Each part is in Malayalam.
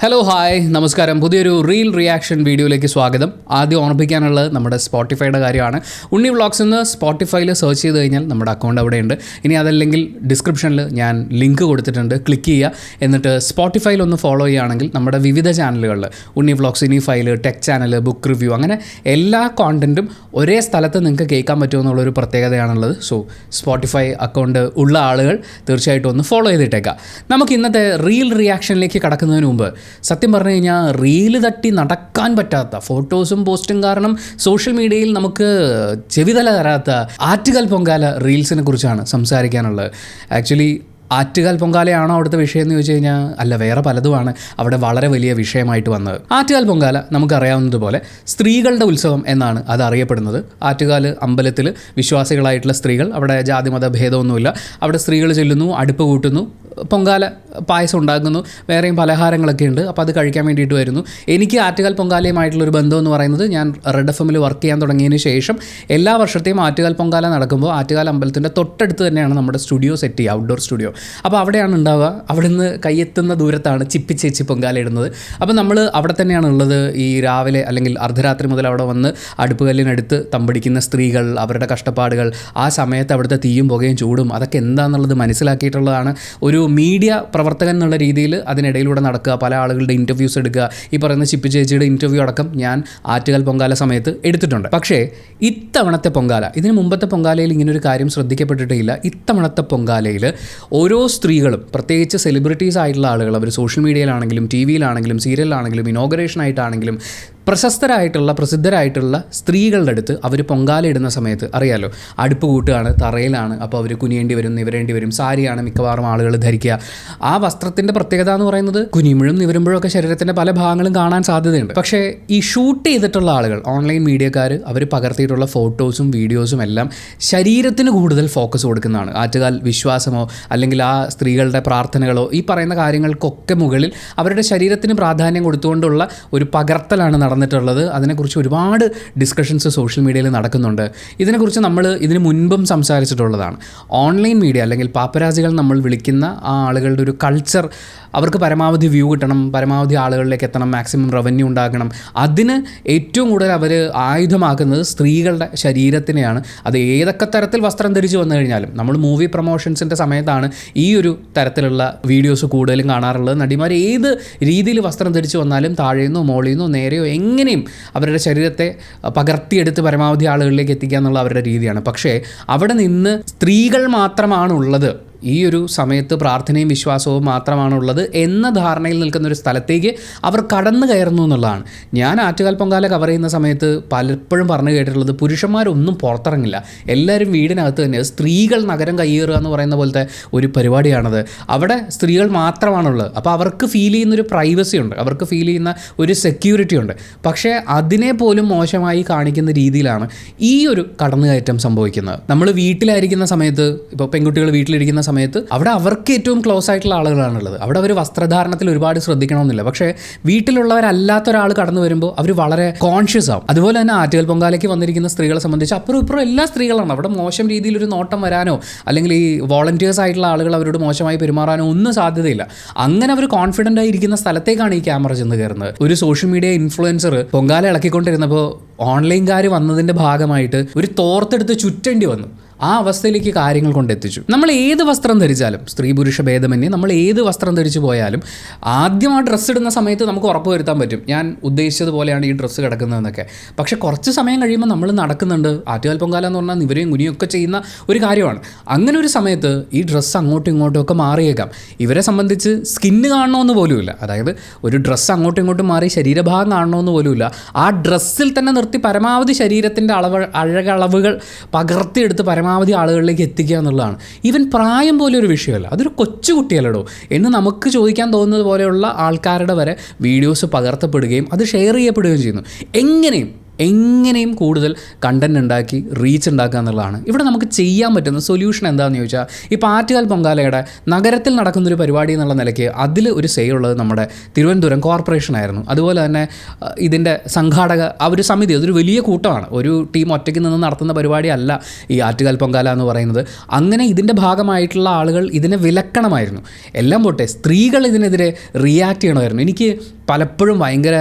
ഹലോ ഹായ് നമസ്കാരം. പുതിയൊരു റീൽ റിയാക്ഷൻ വീഡിയോയിലേക്ക് സ്വാഗതം. ആദ്യം ഓർമ്മിപ്പിക്കാനുള്ളത് നമ്മുടെ സ്പോട്ടിഫൈയുടെ കാര്യമാണ്. ഉണ്ണി വ്ളോഗ്സ് എന്ന് സ്പോട്ടിഫൈയിൽ സെർച്ച് ചെയ്ത് കഴിഞ്ഞാൽ നമ്മുടെ അക്കൗണ്ട് അവിടെയുണ്ട്. ഇനി അതല്ലെങ്കിൽ ഡിസ്ക്രിപ്ഷനിൽ ഞാൻ ലിങ്ക് കൊടുത്തിട്ടുണ്ട്, ക്ലിക്ക് ചെയ്യുക. എന്നിട്ട് സ്പോട്ടിഫൈയിൽ ഒന്ന് ഫോളോ ചെയ്യുകയാണെങ്കിൽ നമ്മുടെ വിവിധ ചാനലുകളിൽ ഉണ്ണി വ്ളോഗ്സ്, ഇനി file, tech channel, book review, അങ്ങനെ എല്ലാ കോണ്ടൻറ്റും ഒരേ സ്ഥലത്ത് നിങ്ങൾക്ക് കേൾക്കാൻ പറ്റുമെന്നുള്ളൊരു പ്രത്യേകതയാണുള്ളത്. സോ സ്പോട്ടിഫൈ അക്കൗണ്ട് ഉള്ള ആളുകൾ തീർച്ചയായിട്ടും ഒന്ന് ഫോളോ ചെയ്തിട്ടേക്കാം. നമുക്ക് ഇന്നത്തെ റീൽ റിയാക്ഷനിലേക്ക് കടക്കുന്നതിന് മുമ്പ് സത്യം പറഞ്ഞു കഴിഞ്ഞാൽ റീല് തട്ടി നടക്കാൻ പറ്റാത്ത ഫോട്ടോസും പോസ്റ്റും കാരണം സോഷ്യൽ മീഡിയയിൽ നമുക്ക് ചെവിതല തരാത്ത ആറ്റുകാൽ പൊങ്കാല റീൽസിനെ കുറിച്ചാണ് സംസാരിക്കാനുള്ളത്. ആക്ച്വലി ആറ്റുകാൽ പൊങ്കാലയാണോ അവിടുത്തെ വിഷയം എന്ന് ചോദിച്ചു കഴിഞ്ഞാൽ അല്ല, വേറെ പലതുമാണ് അവിടെ വളരെ വലിയ വിഷയമായിട്ട് വന്നത്. ആറ്റുകാൽ പൊങ്കാല നമുക്കറിയാവുന്നതുപോലെ സ്ത്രീകളുടെ ഉത്സവം എന്നാണ് അത് അറിയപ്പെടുന്നത്. ആറ്റുകാൽ അമ്പലത്തിൽ വിശ്വാസികളായിട്ടുള്ള സ്ത്രീകൾ, അവിടെ ജാതിമത ഭേദമൊന്നുമില്ല, അവിടെ സ്ത്രീകൾ ചെല്ലുന്നു, അടുപ്പ് കൂട്ടുന്നു, പൊങ്കാല പായസം ഉണ്ടാക്കുന്നു, വേറെയും പലഹാരങ്ങളൊക്കെ ഉണ്ട്. അപ്പോൾ അത് കഴിക്കാൻ വേണ്ടിയിട്ട് വരുന്നു. എനിക്ക് ആറ്റുകാൽ പൊങ്കാലയുമായിട്ടുള്ളൊരു ബന്ധം എന്ന് പറയുന്നത്, ഞാൻ റെഡ് എഫ്-എമ്മിൽ വർക്ക് ചെയ്യാൻ തുടങ്ങിയതിന് ശേഷം എല്ലാ വർഷത്തെയും ആറ്റുകാൽ പൊങ്കാല നടക്കുമ്പോൾ ആറ്റുകാൽ അമ്പലത്തിൻ്റെ തൊട്ടടുത്ത് തന്നെയാണ് നമ്മുടെ സ്റ്റുഡിയോ സെറ്റ് ചെയ്യുക, ഔട്ട്ഡോർ സ്റ്റുഡിയോ. അപ്പോൾ അവിടെയാണ് ഉണ്ടാവുക. അവിടെ നിന്ന് കയ്യെത്തുന്ന ദൂരത്താണ് ചിപ്പിച്ചേച്ചി പൊങ്കാല ഇടുന്നത്. അപ്പോൾ നമ്മൾ അവിടെ തന്നെയാണ് ഉള്ളത്. ഈ രാവിലെ അല്ലെങ്കിൽ അർദ്ധരാത്രി മുതൽ അവിടെ വന്ന് അടുപ്പ് കല്ലിനടുത്ത് തമ്പടിക്കുന്ന സ്ത്രീകൾ, അവരുടെ കഷ്ടപ്പാടുകൾ, ആ സമയത്ത് അവിടുത്തെ തീയും പുകയും ചൂടും അതൊക്കെ എന്താണെന്നുള്ളത് മനസ്സിലാക്കിയിട്ടുള്ളതാണ്. ഒരു മീഡിയ പ്രവർത്തകൻ എന്നുള്ള രീതിയിൽ അതിനിടയിലൂടെ നടക്കുക, പല ആളുകളുടെ ഇൻ്റർവ്യൂസ് എടുക്കുക. ഈ പറയുന്ന ചിപ്പി ചേച്ചിയുടെ ഇൻ്റർവ്യൂ അടക്കം ഞാൻ ആറ്റുകാൽ പൊങ്കാല സമയത്ത് എടുത്തിട്ടുണ്ട്. പക്ഷേ ഇത്തവണത്തെ പൊങ്കാല, ഇതിന് മുമ്പത്തെ പൊങ്കാലയിൽ ഇങ്ങനൊരു കാര്യം ശ്രദ്ധിക്കപ്പെട്ടിട്ടില്ല. ഇത്തവണത്തെ പൊങ്കാലയിൽ ഓരോ സ്ത്രീകളും, പ്രത്യേകിച്ച് സെലിബ്രിറ്റീസ് ആയിട്ടുള്ള ആളുകൾ, അവർ സോഷ്യൽ മീഡിയയിലാണെങ്കിലും ടി വിയിലാണെങ്കിലും സീരിയലിലാണെങ്കിലും ഇനോഗ്രേഷനായിട്ടാണെങ്കിലും പ്രശസ്തരായിട്ടുള്ള പ്രസിദ്ധരായിട്ടുള്ള സ്ത്രീകളുടെ അടുത്ത് അവർ പൊങ്കാല ഇടുന്ന സമയത്ത് അറിയാലോ, അടുപ്പ് കൂട്ടുകയാണ്, തറയിലാണ്. അപ്പോൾ അവർ കുനിയേണ്ടി വരും, നിവരേണ്ടി വരും. സാരിയാണ് മിക്കവാറും ആളുകൾ ധരിക്കുക. ആ വസ്ത്രത്തിൻ്റെ പ്രത്യേകത എന്ന് പറയുന്നത് കുനിയുമ്പോഴും നിവരുമ്പോഴും ഒക്കെ ശരീരത്തിൻ്റെ പല ഭാഗങ്ങളും കാണാൻ സാധ്യതയുണ്ട്. പക്ഷേ ഈ ഷൂട്ട് ചെയ്തിട്ടുള്ള ആളുകൾ, ഓൺലൈൻ മീഡിയക്കാർ, അവർ പകർത്തിയിട്ടുള്ള ഫോട്ടോസും വീഡിയോസും എല്ലാം ശരീരത്തിന് കൂടുതൽ ഫോക്കസ് കൊടുക്കുന്നതാണ്. ആറ്റുകാൽ വിശ്വാസമോ അല്ലെങ്കിൽ ആ സ്ത്രീകളുടെ പ്രാർത്ഥനകളോ ഈ പറയുന്ന കാര്യങ്ങൾക്കൊക്കെ മുകളിൽ അവരുടെ ശരീരത്തിന് പ്രാധാന്യം കൊടുത്തുകൊണ്ടുള്ള ഒരു പകർത്തലാണ് നടന്നിട്ടുള്ളത്. അതിനെക്കുറിച്ച് ഒരുപാട് ഡിസ്കഷൻസ് സോഷ്യൽ മീഡിയയിൽ നടക്കുന്നുണ്ട്. ഇതിനെക്കുറിച്ച് നമ്മൾ ഇതിന് മുൻപും സംസാരിച്ചിട്ടുള്ളതാണ്. ഓൺലൈൻ മീഡിയ അല്ലെങ്കിൽ പാപ്പരാസികൾ നമ്മൾ വിളിക്കുന്ന ആ ആളുകളുടെ ഒരു കൾച്ചർ, അവർക്ക് പരമാവധി വ്യൂ കിട്ടണം, പരമാവധി ആളുകളിലേക്ക് എത്തണം, മാക്സിമം റവന്യൂ ഉണ്ടാക്കണം. അതിന് ഏറ്റവും കൂടുതൽ അവർ ആയുധമാക്കുന്നത് സ്ത്രീകളുടെ ശരീരത്തിനെയാണ്. അത് ഏതൊക്കെ തരത്തിൽ വസ്ത്രം ധരിച്ചു വന്നു കഴിഞ്ഞാലും, നമ്മൾ മൂവി പ്രൊമോഷൻസിൻ്റെ സമയത്താണ് ഈ ഒരു തരത്തിലുള്ള വീഡിയോസ് കൂടുതലും കാണാറുള്ളത്. നടിമാർ ഏത് രീതിയിൽ വസ്ത്രം ധരിച്ചു വന്നാലും താഴേന്നോ മോളിന്നോ നേരെയോ എങ്ങനെയും അവരുടെ ശരീരത്തെ പകർത്തിയെടുത്ത് പരമാവധി ആളുകളിലേക്ക് എത്തിക്കുക എന്നുള്ള അവരുടെ രീതിയാണ്. പക്ഷേ അവിടെ നിന്ന് സ്ത്രീകൾ മാത്രമാണുള്ളത്, ഈ ഒരു സമയത്ത് പ്രാർത്ഥനയും വിശ്വാസവും മാത്രമാണുള്ളത് എന്ന ധാരണയിൽ നിൽക്കുന്ന ഒരു സ്ഥലത്തേക്ക് അവർ കടന്നു കയറുന്നു എന്നുള്ളതാണ്. ഞാൻ ആറ്റുകാൽ പൊങ്കാല കവർ ചെയ്യുന്ന സമയത്ത് പലപ്പോഴും പറഞ്ഞു കേട്ടിട്ടുള്ളത്, പുരുഷന്മാരൊന്നും പുറത്തിറങ്ങില്ല, എല്ലാവരും വീടിനകത്ത് തന്നെ, സ്ത്രീകൾ നഗരം കയ്യേറുക എന്ന് പറയുന്ന പോലത്തെ ഒരു പരിപാടിയാണത്. അവിടെ സ്ത്രീകൾ മാത്രമാണുള്ളത്. അപ്പോൾ അവർക്ക് ഫീൽ ചെയ്യുന്നൊരു പ്രൈവസി ഉണ്ട്, അവർക്ക് ഫീൽ ചെയ്യുന്ന ഒരു സെക്യൂരിറ്റി ഉണ്ട്. പക്ഷേ അതിനെ പോലും മോശമായി കാണിക്കുന്ന രീതിയിലാണ് ഈ ഒരു കടന്നുകയറ്റം സംഭവിക്കുന്നത്. നമ്മൾ വീട്ടിലായിരിക്കുന്ന സമയത്ത്, ഇപ്പോൾ പെൺകുട്ടികൾ വീട്ടിലിരിക്കുന്ന സമയത്ത് അവിടെ അവർക്ക് ഏറ്റവും ക്ലോസ് ആയിട്ടുള്ള ആളുകളാണുള്ളത്. അവിടെ അവർ വസ്ത്രധാരണത്തിൽ ഒരുപാട് ശ്രദ്ധിക്കണമെന്നില്ല. പക്ഷേ വീട്ടിലുള്ളവരല്ലാത്ത ഒരാൾ കടന്നു വരുമ്പോൾ അവർ വളരെ കോൺഷ്യസ് ആവും. അതുപോലെ തന്നെ ആറ്റുകാൽ പൊങ്കാലയ്ക്ക് വന്നിരിക്കുന്ന സ്ത്രീകളെ സംബന്ധിച്ച് അപ്പുറം ഇപ്പുറം എല്ലാ സ്ത്രീകളാണ്. അവിടെ മോശം രീതിയിലൊരു നോട്ടം വരാനോ അല്ലെങ്കിൽ ഈ വോളണ്ടിയേഴ്സ് ആയിട്ടുള്ള ആളുകൾ അവരോട് മോശമായി പെരുമാറാനോ ഒന്നും സാധ്യതയില്ല. അങ്ങനെ അവർ കോൺഫിഡൻ്റ് ആയിരിക്കുന്ന സ്ഥലത്തേക്കാണ് ഈ ക്യാമറ ചെന്ന് കയറുന്നത്. ഒരു സോഷ്യൽ മീഡിയ ഇൻഫ്ലുവൻസർ പൊങ്കാല ഇളക്കിക്കൊണ്ടിരുന്നപ്പോൾ ഓൺലൈൻകാർ വന്നതിൻ്റെ ഭാഗമായിട്ട് ഒരു തോർത്തെടുത്ത് ചുറ്റേണ്ടി വന്നു. ആ അവസ്ഥയിലേക്ക് കാര്യങ്ങൾ കൊണ്ടെത്തിച്ചു. നമ്മൾ ഏത് വസ്ത്രം ധരിച്ചാലും, സ്ത്രീ പുരുഷ ഭേദമന്യേ നമ്മൾ ഏത് വസ്ത്രം ധരിച്ചു പോയാലും ആദ്യം ആ ഡ്രസ്സ് ഇടുന്ന സമയത്ത് നമുക്ക് ഉറപ്പ് വരുത്താൻ പറ്റും, ഞാൻ ഉദ്ദേശിച്ചതുപോലെയാണ് ഈ ഡ്രസ്സ് കിടക്കുന്നതെന്നൊക്കെ. പക്ഷേ കുറച്ച് സമയം കഴിയുമ്പോൾ നമ്മൾ നടക്കുന്നുണ്ട്. ആറ്റുകാൽ പൊങ്കാല എന്ന് പറഞ്ഞാൽ ഇവരെയും കുനിയൊക്കെ ചെയ്യുന്ന ഒരു കാര്യമാണ്. അങ്ങനെ ഒരു സമയത്ത് ഈ ഡ്രസ്സ് അങ്ങോട്ടും ഇങ്ങോട്ടും ഒക്കെ മാറിയേക്കാം. ഇവരെ സംബന്ധിച്ച് സ്കിന്ന് കാണണമെന്ന് പോലുമില്ല. അതായത് ഒരു ഡ്രസ്സ് അങ്ങോട്ടും ഇങ്ങോട്ടും മാറി ശരീരഭാഗം കാണണമെന്ന് പോലുമില്ല. ആ ഡ്രസ്സിൽ തന്നെ നിർത്തി പരമാവധി ശരീരത്തിൻ്റെ അഴകളവുകൾ പകർത്തിയെടുത്ത് പരമാവധി ആളുകളിലേക്ക് എത്തിക്കുക എന്നുള്ളതാണ്. ഈവൻ പ്രായം പോലെ ഒരു വിഷയമല്ല, അതൊരു കൊച്ചുകുട്ടിയല്ലടോ എന്ന് നമുക്ക് ചോദിക്കാൻ തോന്നുന്നത് പോലെയുള്ള ആൾക്കാരുടെ വരെ വീഡിയോസ് പകർത്തപ്പെടുകയും അത് ഷെയർ ചെയ്യപ്പെടുകയും ചെയ്യുന്നു. എങ്ങനെയും എങ്ങനെയും കൂടുതൽ കണ്ടൻറ് ഉണ്ടാക്കി റീച്ച് ഉണ്ടാക്കുക എന്നുള്ളതാണ്. ഇവിടെ നമുക്ക് ചെയ്യാൻ പറ്റുന്ന സൊല്യൂഷൻ എന്താണെന്ന് ചോദിച്ചാൽ, ഇപ്പോൾ ആറ്റുകാൽ പൊങ്കാലയുടെ നഗരത്തിൽ നടക്കുന്നൊരു പരിപാടി എന്നുള്ള നിലയ്ക്ക് അതിൽ ഒരു സേ ഉള്ളത് നമ്മുടെ തിരുവനന്തപുരം കോർപ്പറേഷനായിരുന്നു. അതുപോലെ തന്നെ ഇതിൻ്റെ സംഘാടക ആ ഒരു സമിതി, അതൊരു വലിയ കൂട്ടമാണ്. ഒരു ടീം ഒറ്റയ്ക്ക് നിന്ന് നടത്തുന്ന പരിപാടിയല്ല ഈ ആറ്റുകാൽ പൊങ്കാല എന്ന് പറയുന്നത്. അങ്ങനെ ഇതിൻ്റെ ഭാഗമായിട്ടുള്ള ആളുകൾ ഇതിനെ വിലക്കണമായിരുന്നു. എല്ലാം പോട്ടെ, സ്ത്രീകൾ ഇതിനെതിരെ റിയാക്ട് ചെയ്യണമായിരുന്നു. എനിക്ക് പലപ്പോഴും ഭയങ്കര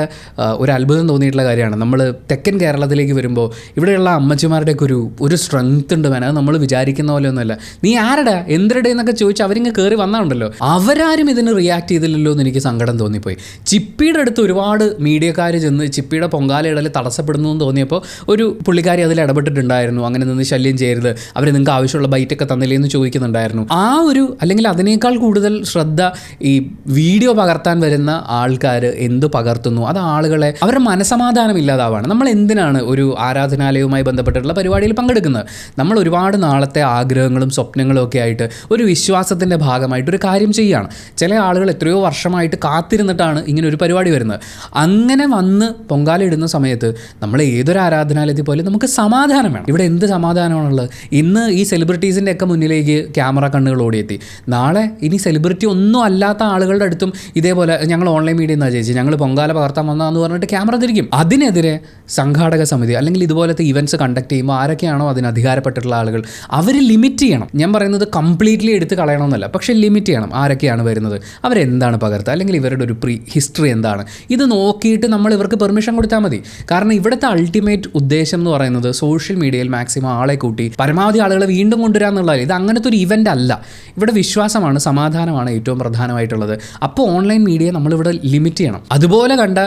ഒരു അത്ഭുതം തോന്നിയിട്ടുള്ള കാര്യമാണ്. നമ്മൾ തെക്കൻ കേരളത്തിലേക്ക് വരുമ്പോൾ ഇവിടെയുള്ള അമ്മച്ചിമാരുടെയൊക്കെ ഒരു സ്ട്രെങ്ത് ഉണ്ട് വേണം. അത് നമ്മൾ വിചാരിക്കുന്ന പോലെ ഒന്നുമല്ല. നീ ആരുടെ എന്തിരുടെ എന്നൊക്കെ ചോദിച്ച് അവരിങ്ങ് കയറി വന്നാണ്ടല്ലോ, അവരാരും ഇതിന് റിയാക്ട് ചെയ്തില്ലല്ലോ എന്ന് എനിക്ക് സങ്കടം തോന്നിപ്പോയി. ചിപ്പിയുടെ അടുത്ത് ഒരുപാട് മീഡിയക്കാർ ചെന്ന് ചിപ്പിയുടെ പൊങ്കാലയിടൽ തടസ്സപ്പെടുന്നു എന്ന് തോന്നിയപ്പോൾ ഒരു പുള്ളിക്കാരി അതിൽ ഇടപെട്ടിട്ടുണ്ടായിരുന്നു. അങ്ങനെ നിന്ന് ശല്യം ചെയ്യരുത്, അവർ നിങ്ങൾക്ക് ആവശ്യമുള്ള ബൈറ്റൊക്കെ തന്നില്ലേ എന്ന് ചോദിക്കുന്നുണ്ടായിരുന്നു. ആ ഒരു അല്ലെങ്കിൽ അതിനേക്കാൾ കൂടുതൽ ശ്രദ്ധ ഈ വീഡിയോ പകർത്താൻ വരുന്ന ആൾക്കാർ എന്ത് പകർത്തുന്നു, അത് ആളുകളെ അവരുടെ മനസമാധാനം ഇല്ലാതാവാണ്. നമ്മൾ എന്തിനാണ് ഒരു ആരാധനാലയവുമായി ബന്ധപ്പെട്ടിട്ടുള്ള പരിപാടിയിൽ പങ്കെടുക്കുന്നത്? നമ്മൾ ഒരുപാട് നാളത്തെ ആഗ്രഹങ്ങളും സ്വപ്നങ്ങളും ഒക്കെ ആയിട്ട് ഒരു വിശ്വാസത്തിൻ്റെ ഭാഗമായിട്ട് ഒരു കാര്യം ചെയ്യുകയാണ്. ചില ആളുകൾ എത്രയോ വർഷമായിട്ട് കാത്തിരുന്നിട്ടാണ് ഇങ്ങനെ ഒരു പരിപാടി വരുന്നത്. അങ്ങനെ വന്ന് പൊങ്കാല ഇടുന്ന സമയത്ത് നമ്മൾ ഏതൊരു ആരാധനാലയത്തിൽ പോലും നമുക്ക് സമാധാനം വേണം. ഇവിടെ എന്ത് സമാധാനമാണുള്ളത്? ഇന്ന് ഈ സെലിബ്രിറ്റീസിൻ്റെ ഒക്കെ മുന്നിലേക്ക് ക്യാമറ കണ്ണുകൾ ഓടിയെത്തി. നാളെ ഇനി സെലിബ്രിറ്റി ഒന്നും അല്ലാത്ത ആളുകളുടെ അടുത്തും ഇതേപോലെ ഞങ്ങൾ ഓൺലൈൻ മീഡിയ എന്നാ ചേച്ചി, ഞങ്ങൾ പൊങ്കാല പകർത്താൻ വന്നതെന്ന് പറഞ്ഞിട്ട് ക്യാമറ തിരിക്കും. അതിനെതിരെ സംഘാടക സമിതി അല്ലെങ്കിൽ ഇതുപോലത്തെ ഇവൻറ്റ്സ് കണ്ടക്ട് ചെയ്യുമ്പോൾ ആരൊക്കെയാണോ അതിന് അധികാരപ്പെട്ടിട്ടുള്ള ആളുകൾ, അവർ ലിമിറ്റ് ചെയ്യണം. ഞാൻ പറയുന്നത് കംപ്ലീറ്റ്ലി എടുത്ത് കളയണമെന്നല്ല, പക്ഷേ ലിമിറ്റ് ചെയ്യണം. ആരൊക്കെയാണ് വരുന്നത്, അവരെന്താണ് പകർത്തുക, അല്ലെങ്കിൽ ഇവരുടെ ഒരു ഹിസ്റ്ററി എന്താണ്, ഇത് നോക്കിയിട്ട് നമ്മൾ ഇവർക്ക് പെർമിഷൻ കൊടുത്താൽ മതി. കാരണം ഇവിടുത്തെ അൾട്ടിമേറ്റ് ഉദ്ദേശം എന്ന് പറയുന്നത് സോഷ്യൽ മീഡിയയിൽ മാക്സിമം ആളെ കൂട്ടി പരമാവധി ആളുകളെ വീണ്ടും കൊണ്ടുവരിക എന്നുള്ളതല്ല. ഇത് അങ്ങനത്തെ ഒരു ഇവൻ്റ് അല്ല. ഇവിടെ വിശ്വാസമാണ്, സമാധാനമാണ് ഏറ്റവും പ്രധാനമായിട്ടുള്ളത്. അപ്പോൾ ഓൺലൈൻ മീഡിയ നമ്മളിവിടെ ലിമിറ്റ് ചെയ്യണം. അതുപോലെ കണ്ട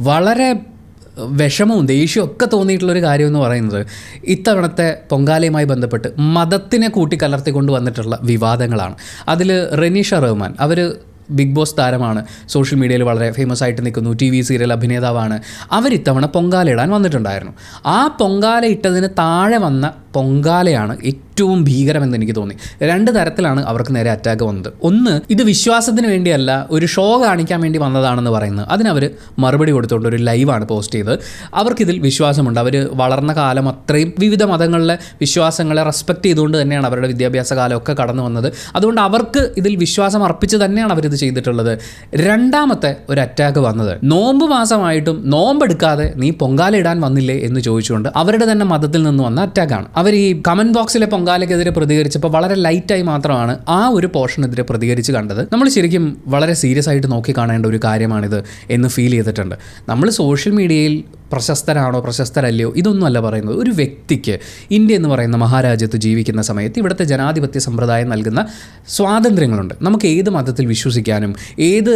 വളരെ വിഷമവും ദേഷ്യവും ഒക്കെ തോന്നിയിട്ടുള്ളൊരു കാര്യമെന്ന് പറയുന്നത് ഇത്തവണത്തെ പൊങ്കാലയുമായി ബന്ധപ്പെട്ട് മതത്തിനെ കൂട്ടിക്കലർത്തിക്കൊണ്ട് വന്നിട്ടുള്ള വിവാദങ്ങളാണ്. അതിൽ റെനീഷ റഹ്മാൻ, അവർ ബിഗ് ബോസ് താരമാണ്, സോഷ്യൽ മീഡിയയിൽ വളരെ ഫേമസ് ആയിട്ട് നിൽക്കുന്നു, TV സീരിയൽ അഭിനേതാവാണ്. അവരിത്തവണ പൊങ്കാല ഇടാൻ വന്നിട്ടുണ്ടായിരുന്നു. ആ പൊങ്കാല ഇട്ടതിന് താഴെ വന്ന പൊങ്കാലയാണ് ഏറ്റവും ഭീകരമെന്ന് എനിക്ക് തോന്നി. 2 തരത്തിലാണ് അവർക്ക് നേരെ അറ്റാക്ക് വന്നത്. ഒന്ന്, ഇത് വിശ്വാസത്തിന് വേണ്ടിയല്ല, ഒരു ഷോ കാണിക്കാൻ വേണ്ടി വന്നതാണെന്ന് പറയുന്നത്. അതിനവർ മറുപടി കൊടുത്തുകൊണ്ട് ഒരു ലൈവാണ് പോസ്റ്റ് ചെയ്തത്. അവർക്കിതിൽ വിശ്വാസമുണ്ട്. അവർ വളർന്ന കാലം അത്രയും വിവിധ മതങ്ങളിലെ വിശ്വാസങ്ങളെ റെസ്പെക്റ്റ് ചെയ്തുകൊണ്ട് തന്നെയാണ് അവരുടെ വിദ്യാഭ്യാസ കാലമൊക്കെ കടന്നു വന്നത്. അതുകൊണ്ട് അവർക്ക് ഇതിൽ വിശ്വാസം അർപ്പിച്ച് തന്നെയാണ് അവരിത് ചെയ്തിട്ടുള്ളത്. രണ്ടാമത്തെ ഒരു അറ്റാക്ക് വന്നത് നോമ്പ് മാസമായിട്ടും നോമ്പെടുക്കാതെ നീ പൊങ്കാല ഇടാൻ വന്നില്ലേ എന്ന് ചോദിച്ചുകൊണ്ട് അവരുടെ തന്നെ മതത്തിൽ നിന്ന് വന്ന അറ്റാക്കാണ്. അവർ ഈ കമൻറ്റ് ബോക്സിലെ പൊങ്കാലയ്ക്കെതിരെ പ്രതികരിച്ചപ്പോൾ വളരെ ലൈറ്റായി മാത്രമാണ് ആ ഒരു പോർഷനെതിരെ പ്രതികരിച്ച് കണ്ടത്. നമ്മൾ ശരിക്കും വളരെ സീരിയസ് ആയിട്ട് നോക്കി കാണേണ്ട ഒരു കാര്യമാണിത് എന്ന് ഫീൽ ചെയ്തിട്ടുണ്ട്. നമ്മൾ സോഷ്യൽ മീഡിയയിൽ പ്രശസ്തരാണോ പ്രശസ്തരല്ലയോ ഇതൊന്നുമല്ല പറയുന്നത്. ഒരു വ്യക്തിക്ക് ഇന്ത്യ എന്ന് പറയുന്ന മഹാരാജ്യത്ത് ജീവിക്കുന്ന സമയത്ത് ഇവിടുത്തെ ജനാധിപത്യ സമ്പ്രദായം നൽകുന്ന സ്വാതന്ത്ര്യങ്ങളുണ്ട്. നമുക്ക് ഏത് മതത്തിൽ വിശ്വസിക്കാനും ഏത്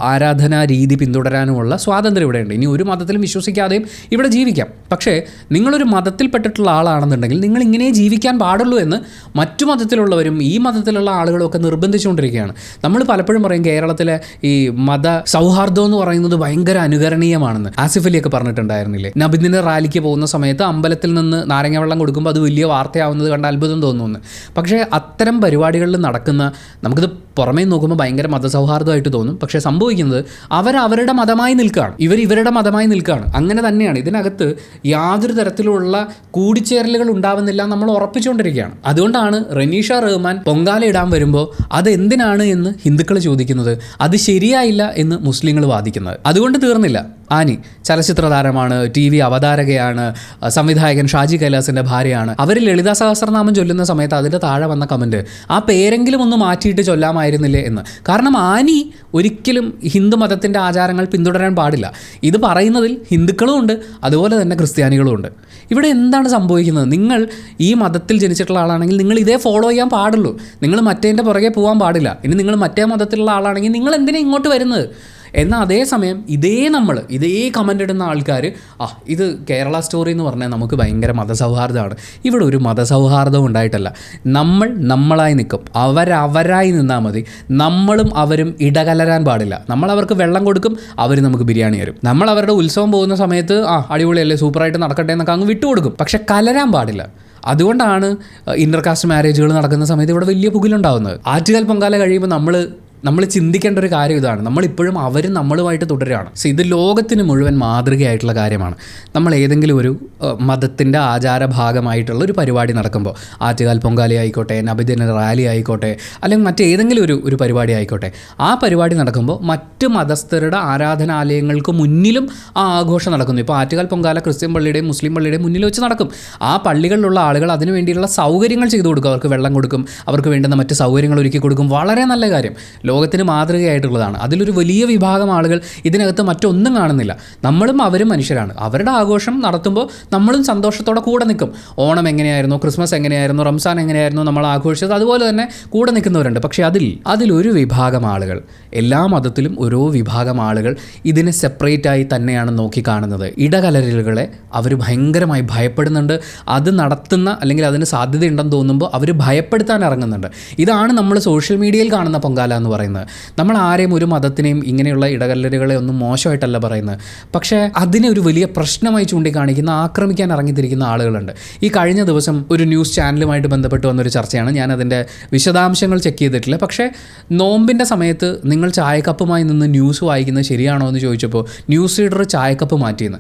ആരാധനാ രീതി പിന്തുടരാനുമുള്ള സ്വാതന്ത്ര്യം ഇവിടെയുണ്ട്. ഇനി ഒരു മതത്തിലും വിശ്വസിക്കാതെയും ഇവിടെ ജീവിക്കാം. പക്ഷേ നിങ്ങളൊരു മതത്തിൽപ്പെട്ടിട്ടുള്ള ആളാണെന്നുണ്ടെങ്കിൽ നിങ്ങൾ ഇങ്ങനെ ജീവിക്കാൻ പാടുള്ളൂ എന്ന് മറ്റു മതത്തിലുള്ളവരും ഈ മതത്തിലുള്ള ആളുകളും ഒക്കെ നിർബന്ധിച്ചുകൊണ്ടിരിക്കുകയാണ്. നമ്മൾ പലപ്പോഴും പറയും കേരളത്തിലെ ഈ മത സൗഹാർദ്ദം എന്ന് പറയുന്നത് ഭയങ്കര അനുകരണീയമാണെന്ന്. ആസിഫ് അലിയൊക്കെ പറഞ്ഞിട്ടുണ്ടായിരുന്നില്ലേ? നബിദിന റാലിക്ക് പോകുന്ന സമയത്ത് അമ്പലത്തിൽ നിന്ന് നാരങ്ങ വെള്ളം കൊടുക്കുമ്പോൾ അത് വലിയ വാർത്തയാവുന്നത് കണ്ട അത്ഭുതം തോന്നുന്നു. പക്ഷേ അത്തരം പരിപാടികളിൽ നടക്കുന്ന, നമുക്കിത് പുറമേ നോക്കുമ്പോൾ ഭയങ്കര മതസൗഹാർദ്ദമായിട്ട് തോന്നും. പക്ഷേ സംഭവിക്കുന്നത് അവരവരുടെ മതമായി നിൽക്കുകയാണ്, ഇവരുടെ മതമായി നിൽക്കുകയാണ്. അങ്ങനെ തന്നെയാണ്. ഇതിനകത്ത് യാതൊരു തരത്തിലുള്ള കൂടിച്ചേരലുകൾ ഉണ്ടാവുന്നില്ല നമ്മൾ ഉറപ്പിച്ചുകൊണ്ടിരിക്കുകയാണ്. അതുകൊണ്ടാണ് റെനീഷ റഹ്മാൻ പൊങ്കാല ഇടാൻ വരുമ്പോൾ അത് എന്തിനാണ് എന്ന് ഹിന്ദുക്കൾ ചോദിക്കുന്നത്, അത് ശരിയായില്ല എന്ന് മുസ്ലിങ്ങൾ വാദിക്കുന്നത്. അതുകൊണ്ട് തീർന്നില്ല. ആനി ചലച്ചിത്ര താരമാണ്, TV അവതാരകയാണ്, സംവിധായകൻ ഷാജി കൈലാസിൻ്റെ ഭാര്യയാണ്. അവർ ലളിതാ സഹസ്രനാമം ചൊല്ലുന്ന സമയത്ത് അതിൻ്റെ താഴെ വന്ന കമൻറ്റ്, ആ പേരെങ്കിലും ഒന്ന് മാറ്റിയിട്ട് ചൊല്ലാമായിരുന്നില്ലേ എന്ന്. കാരണം ആനി ഒരിക്കലും ഹിന്ദു മതത്തിൻ്റെ ആചാരങ്ങൾ പിന്തുടരാൻ പാടില്ല. ഇത് പറയുന്നതിൽ ഹിന്ദുക്കളും ഉണ്ട്, അതുപോലെ തന്നെ ക്രിസ്ത്യാനികളും ഉണ്ട്. ഇവിടെ എന്താണ് സംഭവിക്കുന്നത്? നിങ്ങൾ ഈ മതത്തിൽ ജനിച്ചിട്ടുള്ള ആളാണെങ്കിൽ നിങ്ങൾ ഇതേ ഫോളോ ചെയ്യാൻ പാടുള്ളൂ. നിങ്ങൾ മറ്റേൻ്റെ പുറകെ പോകാൻ പാടില്ല. ഇനി നിങ്ങൾ മറ്റേ മതത്തിലുള്ള ആളാണെങ്കിൽ നിങ്ങൾ എന്തിനാണ് ഇങ്ങോട്ട് വരുന്നത്? എന്നാൽ അതേസമയം ഇതേ കമൻ്റ് ഇടുന്ന ആൾക്കാർ ഇത് കേരള സ്റ്റോറി എന്ന് പറഞ്ഞാൽ നമുക്ക് ഭയങ്കര മതസൗഹാർദ്ദമാണ്. ഇവിടെ ഒരു മതസൗഹാർദ്ദം ഉണ്ടായിട്ടല്ല. നമ്മളായി നിൽക്കും, അവരായി നിന്നാൽ മതി. നമ്മളും അവരും ഇടകലരാൻ പാടില്ല. നമ്മൾ അവർക്ക് വെള്ളം കൊടുക്കും, അവർ നമുക്ക് ബിരിയാണി തരും. നമ്മൾ അവരുടെ ഉത്സവം പോകുന്ന സമയത്ത് അടിപൊളിയല്ലേ, സൂപ്പറായിട്ട് നടക്കട്ടെ എന്നൊക്കെ അങ്ങ് വിട്ടുകൊടുക്കും. പക്ഷെ കലരാൻ പാടില്ല. അതുകൊണ്ടാണ് ഇൻ്റർകാസ്റ്റ് മാരേജുകൾ നടക്കുന്ന സമയത്ത് ഇവിടെ വലിയ പുകിലുണ്ടാകുന്നത്. ആറ്റുകാൽ പൊങ്കാല കഴിയുമ്പോൾ നമ്മൾ നമ്മൾ ചിന്തിക്കേണ്ട ഒരു കാര്യം ഇതാണ്, നമ്മളിപ്പോഴും അവരും നമ്മളുമായിട്ട് തുടരുകയാണ്. സോ ഇത് ലോകത്തിന് മുഴുവൻ മാതൃകയായിട്ടുള്ള കാര്യമാണ്. നമ്മൾ ഏതെങ്കിലും ഒരു മതത്തിൻ്റെ ആചാര ഭാഗമായിട്ടുള്ള ഒരു പരിപാടി നടക്കുമ്പോൾ, ആറ്റുകാൽ പൊങ്കാല ആയിക്കോട്ടെ, നബിദിന റാലി ആയിക്കോട്ടെ, അല്ലെങ്കിൽ മറ്റേതെങ്കിലും ഒരു പരിപാടി ആയിക്കോട്ടെ, ആ പരിപാടി നടക്കുമ്പോൾ മറ്റ് മതസ്ഥരുടെ ആരാധനാലയങ്ങൾക്ക് മുന്നിലും ആ ആഘോഷം നടക്കുന്നു. ഇപ്പോൾ ആറ്റുകാൽ പൊങ്കാല ക്രിസ്ത്യൻ പള്ളിയുടെയും മുസ്ലിം പള്ളിയുടെയും മുന്നിൽ വെച്ച് നടക്കും. ആ പള്ളികളിലുള്ള ആളുകൾ അതിനു വേണ്ടിയുള്ള സൗകര്യങ്ങൾ ചെയ്തു കൊടുക്കും. അവർക്ക് വെള്ളം കൊടുക്കും, അവർക്ക് വേണ്ടുന്ന മറ്റ് സൗകര്യങ്ങൾ ഒരുക്കി കൊടുക്കും. വളരെ നല്ല കാര്യം, ലോകത്തിന് മാതൃകയായിട്ടുള്ളതാണ്. അതിലൊരു വലിയ വിഭാഗം ആളുകൾ ഇതിനകത്ത് മറ്റൊന്നും കാണുന്നില്ല. നമ്മളും അവരും മനുഷ്യരാണ്. അവരുടെ ആഘോഷം നടത്തുമ്പോൾ നമ്മളും സന്തോഷത്തോടെ കൂടെ നിൽക്കും. ഓണം എങ്ങനെയായിരുന്നു, ക്രിസ്മസ് എങ്ങനെയായിരുന്നു, റംസാൻ എങ്ങനെയായിരുന്നു നമ്മൾ ആഘോഷിച്ചത്, അതുപോലെ തന്നെ കൂടെ നിൽക്കുന്നവരുണ്ട്. പക്ഷേ അതിലൊരു വിഭാഗം ആളുകൾ, എല്ലാ മതത്തിലും ഓരോ വിഭാഗം ആളുകൾ ഇതിനെ സെപ്പറേറ്റായി തന്നെയാണ് നോക്കിക്കാണുന്നത്. ഇടകലരലുകളെ അവർ ഭയങ്കരമായി ഭയപ്പെടുന്നുണ്ട്. അത് നടത്തുന്ന അല്ലെങ്കിൽ അതിന് സാധ്യതയുണ്ടെന്ന് തോന്നുമ്പോൾ അവർ ഭയപ്പെടുത്താൻ ഇറങ്ങുന്നുണ്ട്. ഇതാണ് നമ്മൾ സോഷ്യൽ മീഡിയയിൽ കാണുന്ന പൊങ്കാല എന്ന് പറയുന്നത്. നമ്മൾ ആരെയും ഒരു മതത്തിനെയും ഇങ്ങനെയുള്ള ഇടകലരുകളെ ഒന്നും മോശമായിട്ടല്ല പറയുന്നത്. പക്ഷേ അതിനെ ഒരു വലിയ പ്രശ്നമായി ചൂണ്ടിക്കാണിക്കുന്ന, ആക്രമിക്കാൻ ഇറങ്ങിത്തിരിക്കുന്ന ആളുകളുണ്ട്. ഈ കഴിഞ്ഞ ദിവസം ഒരു ന്യൂസ് ചാനലുമായിട്ട് ബന്ധപ്പെട്ട് വന്നൊരു ചർച്ചയാണ്. ഞാൻ അതിൻ്റെ വിശദാംശങ്ങൾ ചെക്ക് ചെയ്തിട്ടില്ല. പക്ഷേ നോമ്പിൻ്റെ സമയത്ത് നിങ്ങൾ ചായക്കപ്പുമായി നിന്ന് ന്യൂസ് വായിക്കുന്നത് ശരിയാണോ എന്ന് ചോദിച്ചപ്പോൾ ന്യൂസ് റീഡർ ചായക്കപ്പ് മാറ്റിയെന്ന്.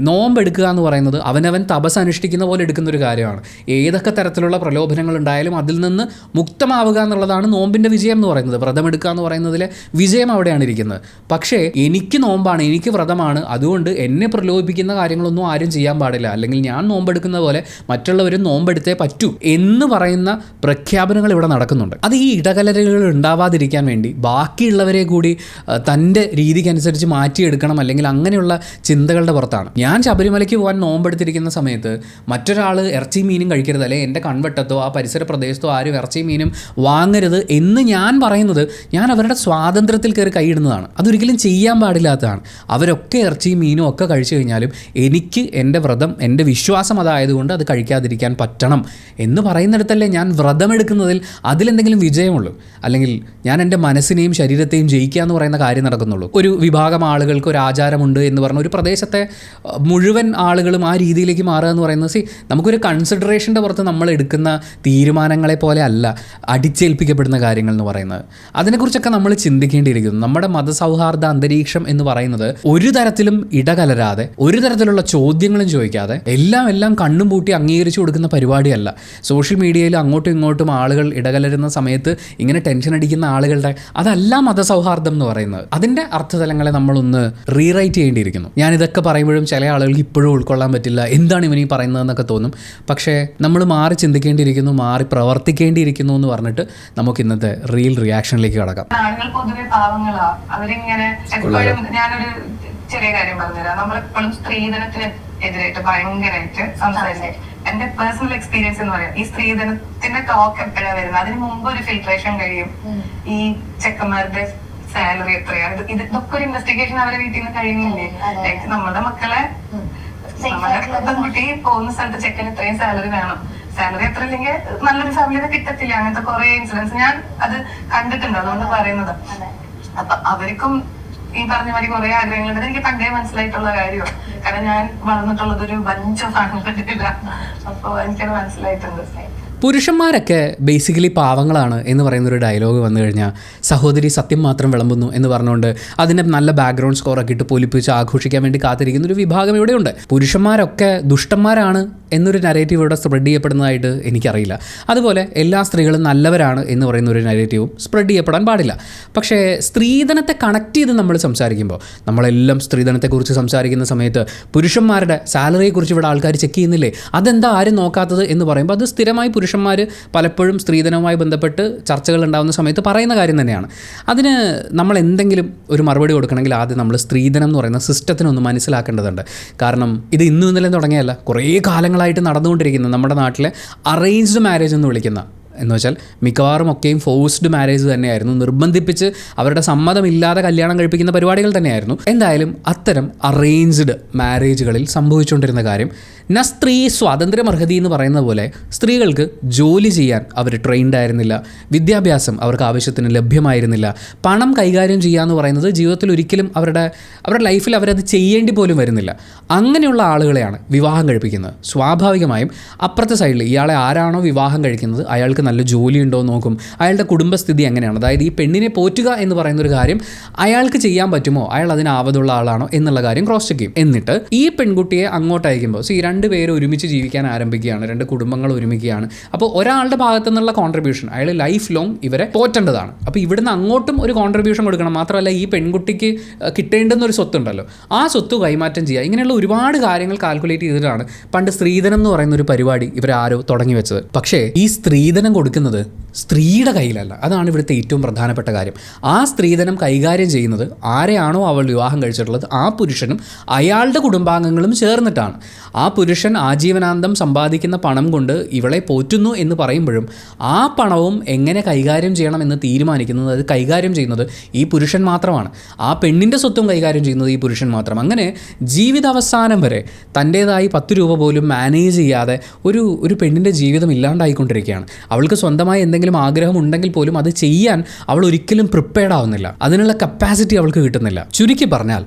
നോമ്പ് എടുക്കുക എന്ന് പറയുന്നത് അവനവൻ തപസ് അനുഷ്ഠിക്കുന്ന പോലെ എടുക്കുന്ന ഒരു കാര്യമാണ്. ഏതൊക്കെ തരത്തിലുള്ള പ്രലോഭനങ്ങൾ ഉണ്ടായാലും അതിൽ നിന്ന് മുക്തമാവുക എന്നുള്ളതാണ് നോമ്പിൻ്റെ വിജയം എന്ന് പറയുന്നത്. വ്രതം എടുക്കുക എന്ന് പറയുന്നതിലെ വിജയം അവിടെയാണ് ഇരിക്കുന്നത്. പക്ഷേ എനിക്ക് നോമ്പാണ്, എനിക്ക് വ്രതമാണ്, അതുകൊണ്ട് എന്നെ പ്രലോഭിപ്പിക്കുന്ന കാര്യങ്ങളൊന്നും ആരും ചെയ്യാൻ പാടില്ല, അല്ലെങ്കിൽ ഞാൻ നോമ്പെടുക്കുന്ന പോലെ മറ്റുള്ളവരും നോമ്പെടുത്തേ പറ്റൂ എന്ന് പറയുന്ന പ്രഖ്യാപനങ്ങൾ ഇവിടെ നടക്കുന്നുണ്ട്. അത് ഈ ഇടകലരുകൾ ഉണ്ടാവാതിരിക്കാൻ വേണ്ടി ബാക്കിയുള്ളവരെ കൂടി തൻ്റെ രീതിക്കനുസരിച്ച് മാറ്റിയെടുക്കണം, അല്ലെങ്കിൽ അങ്ങനെയുള്ള ചിന്തകളുടെ പുറത്താണ്. ഞാൻ ശബരിമലയ്ക്ക് പോകാൻ നോമ്പെടുത്തിരിക്കുന്ന സമയത്ത് മറ്റൊരാൾ ഇറച്ചി മീനും കഴിക്കരുത്, അല്ലെങ്കിൽ എൻ്റെ കൺവെട്ടത്തോ ആ പരിസര പ്രദേശത്തോ ആരും ഇറച്ചി മീനും വാങ്ങരുത് എന്ന് ഞാൻ പറയുന്നത് ഞാൻ അവരുടെ സ്വാതന്ത്ര്യത്തിൽ കയറി കൈയിടുന്നതാണ്. അതൊരിക്കലും ചെയ്യാൻ പാടില്ലാത്തതാണ്. അവരൊക്കെ ഇറച്ചിയും മീനും ഒക്കെ കഴിച്ചു കഴിഞ്ഞാലും എനിക്ക് എൻ്റെ വ്രതം, എൻ്റെ വിശ്വാസം അതായതുകൊണ്ട് അത് കഴിക്കാതിരിക്കാൻ പറ്റണം എന്ന് പറയുന്നിടത്തല്ലേ ഞാൻ വ്രതമെടുക്കുന്നതിൽ അതിലെന്തെങ്കിലും വിജയമുള്ളൂ. അല്ലെങ്കിൽ ഞാൻ എൻ്റെ മനസ്സിനെയും ശരീരത്തെയും ജയിക്കുക എന്ന് പറയുന്ന കാര്യം നടക്കുന്നുള്ളൂ. ഒരു വിഭാഗം ആളുകൾക്ക് ഒരു ആചാരമുണ്ട് എന്ന് പറഞ്ഞ ഒരു പ്രദേശത്തെ മുഴുവൻ ആളുകളും ആ രീതിയിലേക്ക് മാറുക എന്ന് പറയുന്നത് നമുക്കൊരു കൺസിഡറേഷൻ്റെ പുറത്ത് നമ്മൾ എടുക്കുന്ന തീരുമാനങ്ങളെ പോലെ അല്ല അടിച്ചേൽപ്പിക്കപ്പെടുന്ന കാര്യങ്ങൾ എന്ന് പറയുന്നത്. അതിനെക്കുറിച്ചൊക്കെ നമ്മൾ ചിന്തിക്കേണ്ടിയിരിക്കുന്നു. നമ്മുടെ മതസൗഹാർദ്ദ അന്തരീക്ഷം എന്ന് പറയുന്നത് ഒരു തരത്തിലും ഇടകലരാതെ, ഒരു തരത്തിലുള്ള ചോദ്യങ്ങളും ചോദിക്കാതെ എല്ലാം കണ്ണും പൂട്ടി അംഗീകരിച്ചു കൊടുക്കുന്ന പരിപാടിയല്ല. സോഷ്യൽ മീഡിയയിൽ അങ്ങോട്ടും ഇങ്ങോട്ടും ആളുകൾ ഇടകലരുന്ന സമയത്ത് ഇങ്ങനെ ടെൻഷൻ അടിക്കുന്ന ആളുകളുടെ അതല്ല മതസൗഹാർദ്ദം എന്ന് പറയുന്നത്. അതിൻ്റെ അർത്ഥതലങ്ങളെ നമ്മളൊന്ന് റീറൈറ്റ് ചെയ്യേണ്ടിയിരിക്കുന്നു. ഞാനിതൊക്കെ പറയുമ്പോഴും ചില ആളുകൾക്ക് ഇപ്പോഴും ഉൾക്കൊള്ളാൻ പറ്റില്ല, എന്താണ് ഇവനീ പറയുന്നതെന്നൊക്കെ തോന്നും. പക്ഷേ നമ്മൾ മാറി ചിന്തിക്കേണ്ടിയിരിക്കുന്നു, മാറി പ്രവർത്തിക്കേണ്ടിയിരിക്കുന്നു എന്ന് പറഞ്ഞിട്ട് നമുക്ക് ഇന്നത്തെ റീൽ റിയാക്ഷനിലേക്ക് കടക്കാം. ആളുകൾ പൊതുവെ പാവങ്ങളാ, അവരിങ്ങനെ എപ്പോഴും, ഞാനൊരു ചെറിയ കാര്യം പറഞ്ഞുതരാം. നമ്മളെപ്പോഴും സ്ത്രീധനത്തിന് എതിരായിട്ട് ഭയങ്കരമായിട്ട് സംസാരിച്ചേ. എന്റെ പേഴ്സണൽ എക്സ്പീരിയൻസ് എന്ന് പറയാം, ഈ സ്ത്രീധനത്തിന്റെ ടോക്ക് എപ്പോഴാണ് വരുന്നത്, അതിന് മുമ്പ് ഒരു ഫിൽട്രേഷൻ കഴിയും. ഈ ചെക്കന്മാരുടെ സാലറി എത്രയാണ്, ഇതൊക്കെ ഒരു ഇൻവെസ്റ്റിഗേഷൻ അവരെ വീട്ടിൽ നിന്ന് കഴിയുന്നില്ലേ. ലൈക്ക് നമ്മുടെ മക്കളെ, നമ്മുടെ പെൺകുട്ടി പോകുന്ന സ്ഥലത്ത് ചെക്കന് ഇത്രയും സാലറി വേണം, സാലറി എത്ര ഇല്ലെങ്കിൽ നല്ലൊരു ഫാമിലിനെ കിട്ടത്തില്ല. അങ്ങനത്തെ കുറെ ഇൻസിഡൻസ് ഞാൻ അത് കണ്ടിട്ടുണ്ട്, അതുകൊണ്ട് പറയുന്നത്. അപ്പൊ അവർക്കും ഈ പറഞ്ഞ മാതിരി കുറെ ആഗ്രഹങ്ങളുണ്ട്. എനിക്ക് പണ്ടേ മനസ്സിലായിട്ടുള്ള കാര്യമാണ്, കാരണം ഞാൻ വളർന്നിട്ടുള്ളത് ഒരു ബഞ്ച് ഓഫ് ആൺകുട്ടിയില്ല. അപ്പൊ എനിക്കത് മനസ്സിലായിട്ടുണ്ട്. പുരുഷന്മാരൊക്കെ ബേസിക്കലി പാവങ്ങളാണ് എന്ന് പറയുന്നൊരു ഡയലോഗ് വന്നു കഴിഞ്ഞാൽ സഹോദരി സത്യം മാത്രം വിളമ്പുന്നു എന്ന് പറഞ്ഞുകൊണ്ട് അതിൻ്റെ നല്ല ബാക്ക്ഗ്രൗണ്ട് സ്കോറൊക്കെ ഇട്ട് പൊലിപ്പിച്ച് ആഘോഷിക്കാൻ വേണ്ടി കാത്തിരിക്കുന്ന ഒരു വിഭാഗം ഇവിടെയുണ്ട്. പുരുഷന്മാരൊക്കെ ദുഷ്ടന്മാരാണ് എന്നൊരു നരേറ്റീവ് ഇവിടെ സ്പ്രെഡ് ചെയ്യപ്പെടുന്നതായിട്ട് എനിക്കറിയില്ല. അതുപോലെ എല്ലാ സ്ത്രീകളും നല്ലവരാണ് എന്ന് പറയുന്ന ഒരു നരേറ്റീവും സ്പ്രെഡ് ചെയ്യപ്പെടാൻ പാടില്ല. പക്ഷേ സ്ത്രീധനത്തെ കണക്ട് ചെയ്ത് നമ്മൾ സംസാരിക്കുമ്പോൾ, നമ്മളെല്ലാം സ്ത്രീധനത്തെക്കുറിച്ച് സംസാരിക്കുന്ന സമയത്ത് പുരുഷന്മാരുടെ സാലറിയെക്കുറിച്ച് ഇവിടെ ആൾക്കാർ ചെക്ക് ചെയ്യുന്നില്ലേ, അതെന്താ ആരും നോക്കാത്തത് എന്ന് പറയുമ്പോൾ അത് സ്ഥിരമായി പുരുഷന്മാർ പലപ്പോഴും സ്ത്രീധനവുമായി ബന്ധപ്പെട്ട് ചർച്ചകൾ ഉണ്ടാകുന്ന സമയത്ത് പറയുന്ന കാര്യം തന്നെയാണ്. അതിന് നമ്മൾ എന്തെങ്കിലും ഒരു മറുപടി കൊടുക്കണമെങ്കിൽ ആദ്യം നമ്മൾ സ്ത്രീധനം എന്ന് പറയുന്ന സിസ്റ്റത്തിനൊന്ന് മനസ്സിലാക്കേണ്ടതുണ്ട്. കാരണം ഇത് ഇന്നും ഇന്നലെ തുടങ്ങിയല്ല, കുറേ കാലങ്ങളായിട്ട് നടന്നുകൊണ്ടിരിക്കുന്ന നമ്മുടെ നാട്ടിലെ അറേഞ്ച്ഡ് മാരേജ് എന്ന് വിളിക്കുന്ന, എന്ന് വെച്ചാൽ മിക്കവാറും ഒക്കെയും ഫോഴ്സ്ഡ് മാരേജ് തന്നെയായിരുന്നു, നിർബന്ധിപ്പിച്ച് അവരുടെ സമ്മതമില്ലാതെ കല്യാണം കഴിപ്പിക്കുന്ന പരിപാടികൾ തന്നെയായിരുന്നു. എന്തായാലും അത്തരം അറേഞ്ച്ഡ് മാരേജുകളിൽ സംഭവിച്ചുകൊണ്ടിരുന്ന കാര്യം, സ്ത്രീ സ്വാതന്ത്ര്യമർഹതി എന്ന് പറയുന്ന പോലെ സ്ത്രീകൾക്ക് ജോലി ചെയ്യാൻ അവർ ട്രെയിൻഡ് ആയിരുന്നില്ല, വിദ്യാഭ്യാസം അവർക്ക് ആവശ്യത്തിന് ലഭ്യമായിരുന്നില്ല, പണം കൈകാര്യം ചെയ്യുക എന്ന് പറയുന്നത് ജീവിതത്തിൽ ഒരിക്കലും അവരുടെ ലൈഫിൽ അവരത് ചെയ്യേണ്ടി പോലും വരുന്നില്ല. അങ്ങനെയുള്ള ആളുകളെയാണ് വിവാഹം കഴിപ്പിക്കുന്നത്. സ്വാഭാവികമായും അപ്പുറത്തെ സൈഡിൽ ഇയാളെ ആരാണോ വിവാഹം കഴിക്കുന്നത് അയാൾക്ക് അയാൾക്ക് നല്ല ജോലി ഉണ്ടോ എന്ന് നോക്കും, അയാളുടെ കുടുംബസ്ഥിതി എങ്ങനെയാണ്, അതായത് ഈ പെണ്ണിനെ പോറ്റുക എന്ന് പറയുന്നൊരു കാര്യം അയാൾക്ക് ചെയ്യാൻ പറ്റുമോ, അയാൾ അതിന് ആവതുള്ള ആളാണോ എന്നുള്ള കാര്യം ക്രോസ് ചെക്ക് ചെയ്യും. എന്നിട്ട് ഈ പെൺകുട്ടിയെ അങ്ങോട്ട് അയക്കുമ്പോൾ രണ്ട് പേര് ഒരുമിച്ച് ജീവിക്കാൻ ആരംഭിക്കുകയാണ്, രണ്ട് കുടുംബങ്ങൾ ഒരുമിക്കുകയാണ്. അപ്പോൾ ഒരാളുടെ ഭാഗത്തു നിന്നുള്ള കോൺട്രിബ്യൂഷൻ അയാൾ ലൈഫ് ലോങ് ഇവരെ പോറ്റേണ്ടതാണ്. അപ്പോൾ ഇവിടുന്ന് അങ്ങോട്ടും ഒരു കോൺട്രിബ്യൂഷൻ കൊടുക്കണം. മാത്രമല്ല ഈ പെൺകുട്ടിക്ക് കിട്ടേണ്ടുന്ന ഒരു സ്വത്തുണ്ടല്ലോ, ആ സ്വത്ത് കൈമാറ്റം ചെയ്യുക. ഇങ്ങനെയുള്ള ഒരുപാട് കാര്യങ്ങൾ കാൽക്കുലേറ്റ് ചെയ്തിട്ടാണ് പണ്ട് സ്ത്രീധനം എന്ന് പറയുന്ന ഒരു പരിപാടി ഇവരാരോ തുടങ്ങി വെച്ചത്. പക്ഷേ ഈ സ്ത്രീധനം കൊടുക്കുന്നത് സ്ത്രീയുടെ കയ്യിലല്ല. അതാണ് ഇവിടുത്തെ ഏറ്റവും പ്രധാനപ്പെട്ട കാര്യം. ആ സ്ത്രീധനം കൈകാര്യം ചെയ്യുന്നത് ആരെയാണോ അവൾ വിവാഹം കഴിച്ചിട്ടുള്ളത് ആ പുരുഷനും അയാളുടെ കുടുംബാംഗങ്ങളും ചേർന്നിട്ടാണ്. ആ പുരുഷൻ ആജീവനാന്തം സമ്പാദിക്കുന്ന പണം കൊണ്ട് ഇവളെ പോറ്റുന്നു എന്ന് പറയുമ്പോഴും ആ പണവും എങ്ങനെ കൈകാര്യം ചെയ്യണമെന്ന് തീരുമാനിക്കുന്നത്, അത് കൈകാര്യം ചെയ്യുന്നത് ഈ പുരുഷൻ മാത്രമാണ്. ആ പെണ്ണിൻ്റെ സ്വത്തും കൈകാര്യം ചെയ്യുന്നത് ഈ പുരുഷൻ മാത്രം. അങ്ങനെ ജീവിതാവസാനം വരെ തൻ്റേതായി 10 രൂപ പോലും മാനേജ് ചെയ്യാതെ ഒരു പെണ്ണിൻ്റെ ജീവിതം ഇല്ലാണ്ടായിക്കൊണ്ടിരിക്കുകയാണ്. അവൾക്ക് സ്വന്തമായി എന്തെങ്കിലും ആഗ്രഹം ഉണ്ടെങ്കിൽ പോലും അത് ചെയ്യാൻ അവൾ ഒരിക്കലും പ്രിപ്പയർഡ് ആവുന്നില്ല. അതിനുള്ള കപ്പാസിറ്റി അവൾക്ക് കിട്ടുന്നില്ല. ചുരുക്കി പറഞ്ഞാൽ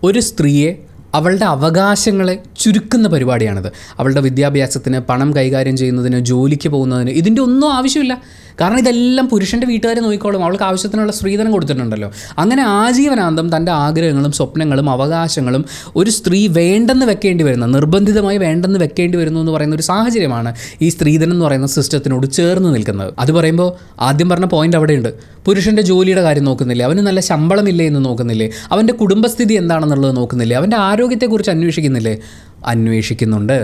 ഒരു സ്ത്രീയെ അവളുടെ അവകാശങ്ങളെ ചുരുക്കുന്ന പരിപാടിയാണിത്. അവളുടെ വിദ്യാഭ്യാസത്തിന്, പണം കൈകാര്യം ചെയ്യുന്നതിന്, ജോലിക്ക് പോകുന്നതിന് ഇതിൻ്റെ ഒന്നും ആവശ്യമില്ല. കാരണം ഇതെല്ലാം പുരുഷൻ്റെ വീട്ടുകാരെ നോക്കിക്കോളും. അവൾക്ക് ആവശ്യത്തിനുള്ള സ്ത്രീധനം കൊടുത്തിട്ടുണ്ടല്ലോ. അങ്ങനെ ആജീവനാന്തം തൻ്റെ ആഗ്രഹങ്ങളും സ്വപ്നങ്ങളും അവകാശങ്ങളും ഒരു സ്ത്രീ വേണ്ടെന്ന് വെക്കേണ്ടി വരുന്ന, നിർബന്ധിതമായി വേണ്ടെന്ന് വെക്കേണ്ടി വരുന്നു എന്ന് പറയുന്ന ഒരു സാഹചര്യമാണ് ഈ സ്ത്രീധനം എന്ന് പറയുന്ന സിസ്റ്റത്തിനോട് ചേർന്ന് നിൽക്കുന്നത്. അത് പറയുമ്പോൾ ആദ്യം പറഞ്ഞ പോയിന്റ് അവിടെയുണ്ട്. പുരുഷൻ്റെ ജോലിയുടെ കാര്യം നോക്കുന്നില്ലേ, അവന് നല്ല ശമ്പളമില്ലേ എന്ന് നോക്കുന്നില്ലേ, അവൻ്റെ കുടുംബസ്ഥിതി എന്താണെന്നുള്ളത് നോക്കുന്നില്ലേ, അവൻ്റെ ആരോഗ്യത്തെക്കുറിച്ച് അന്വേഷിക്കുന്നില്ലേ? അന്വേഷിക്കുന്നുണ്ട്.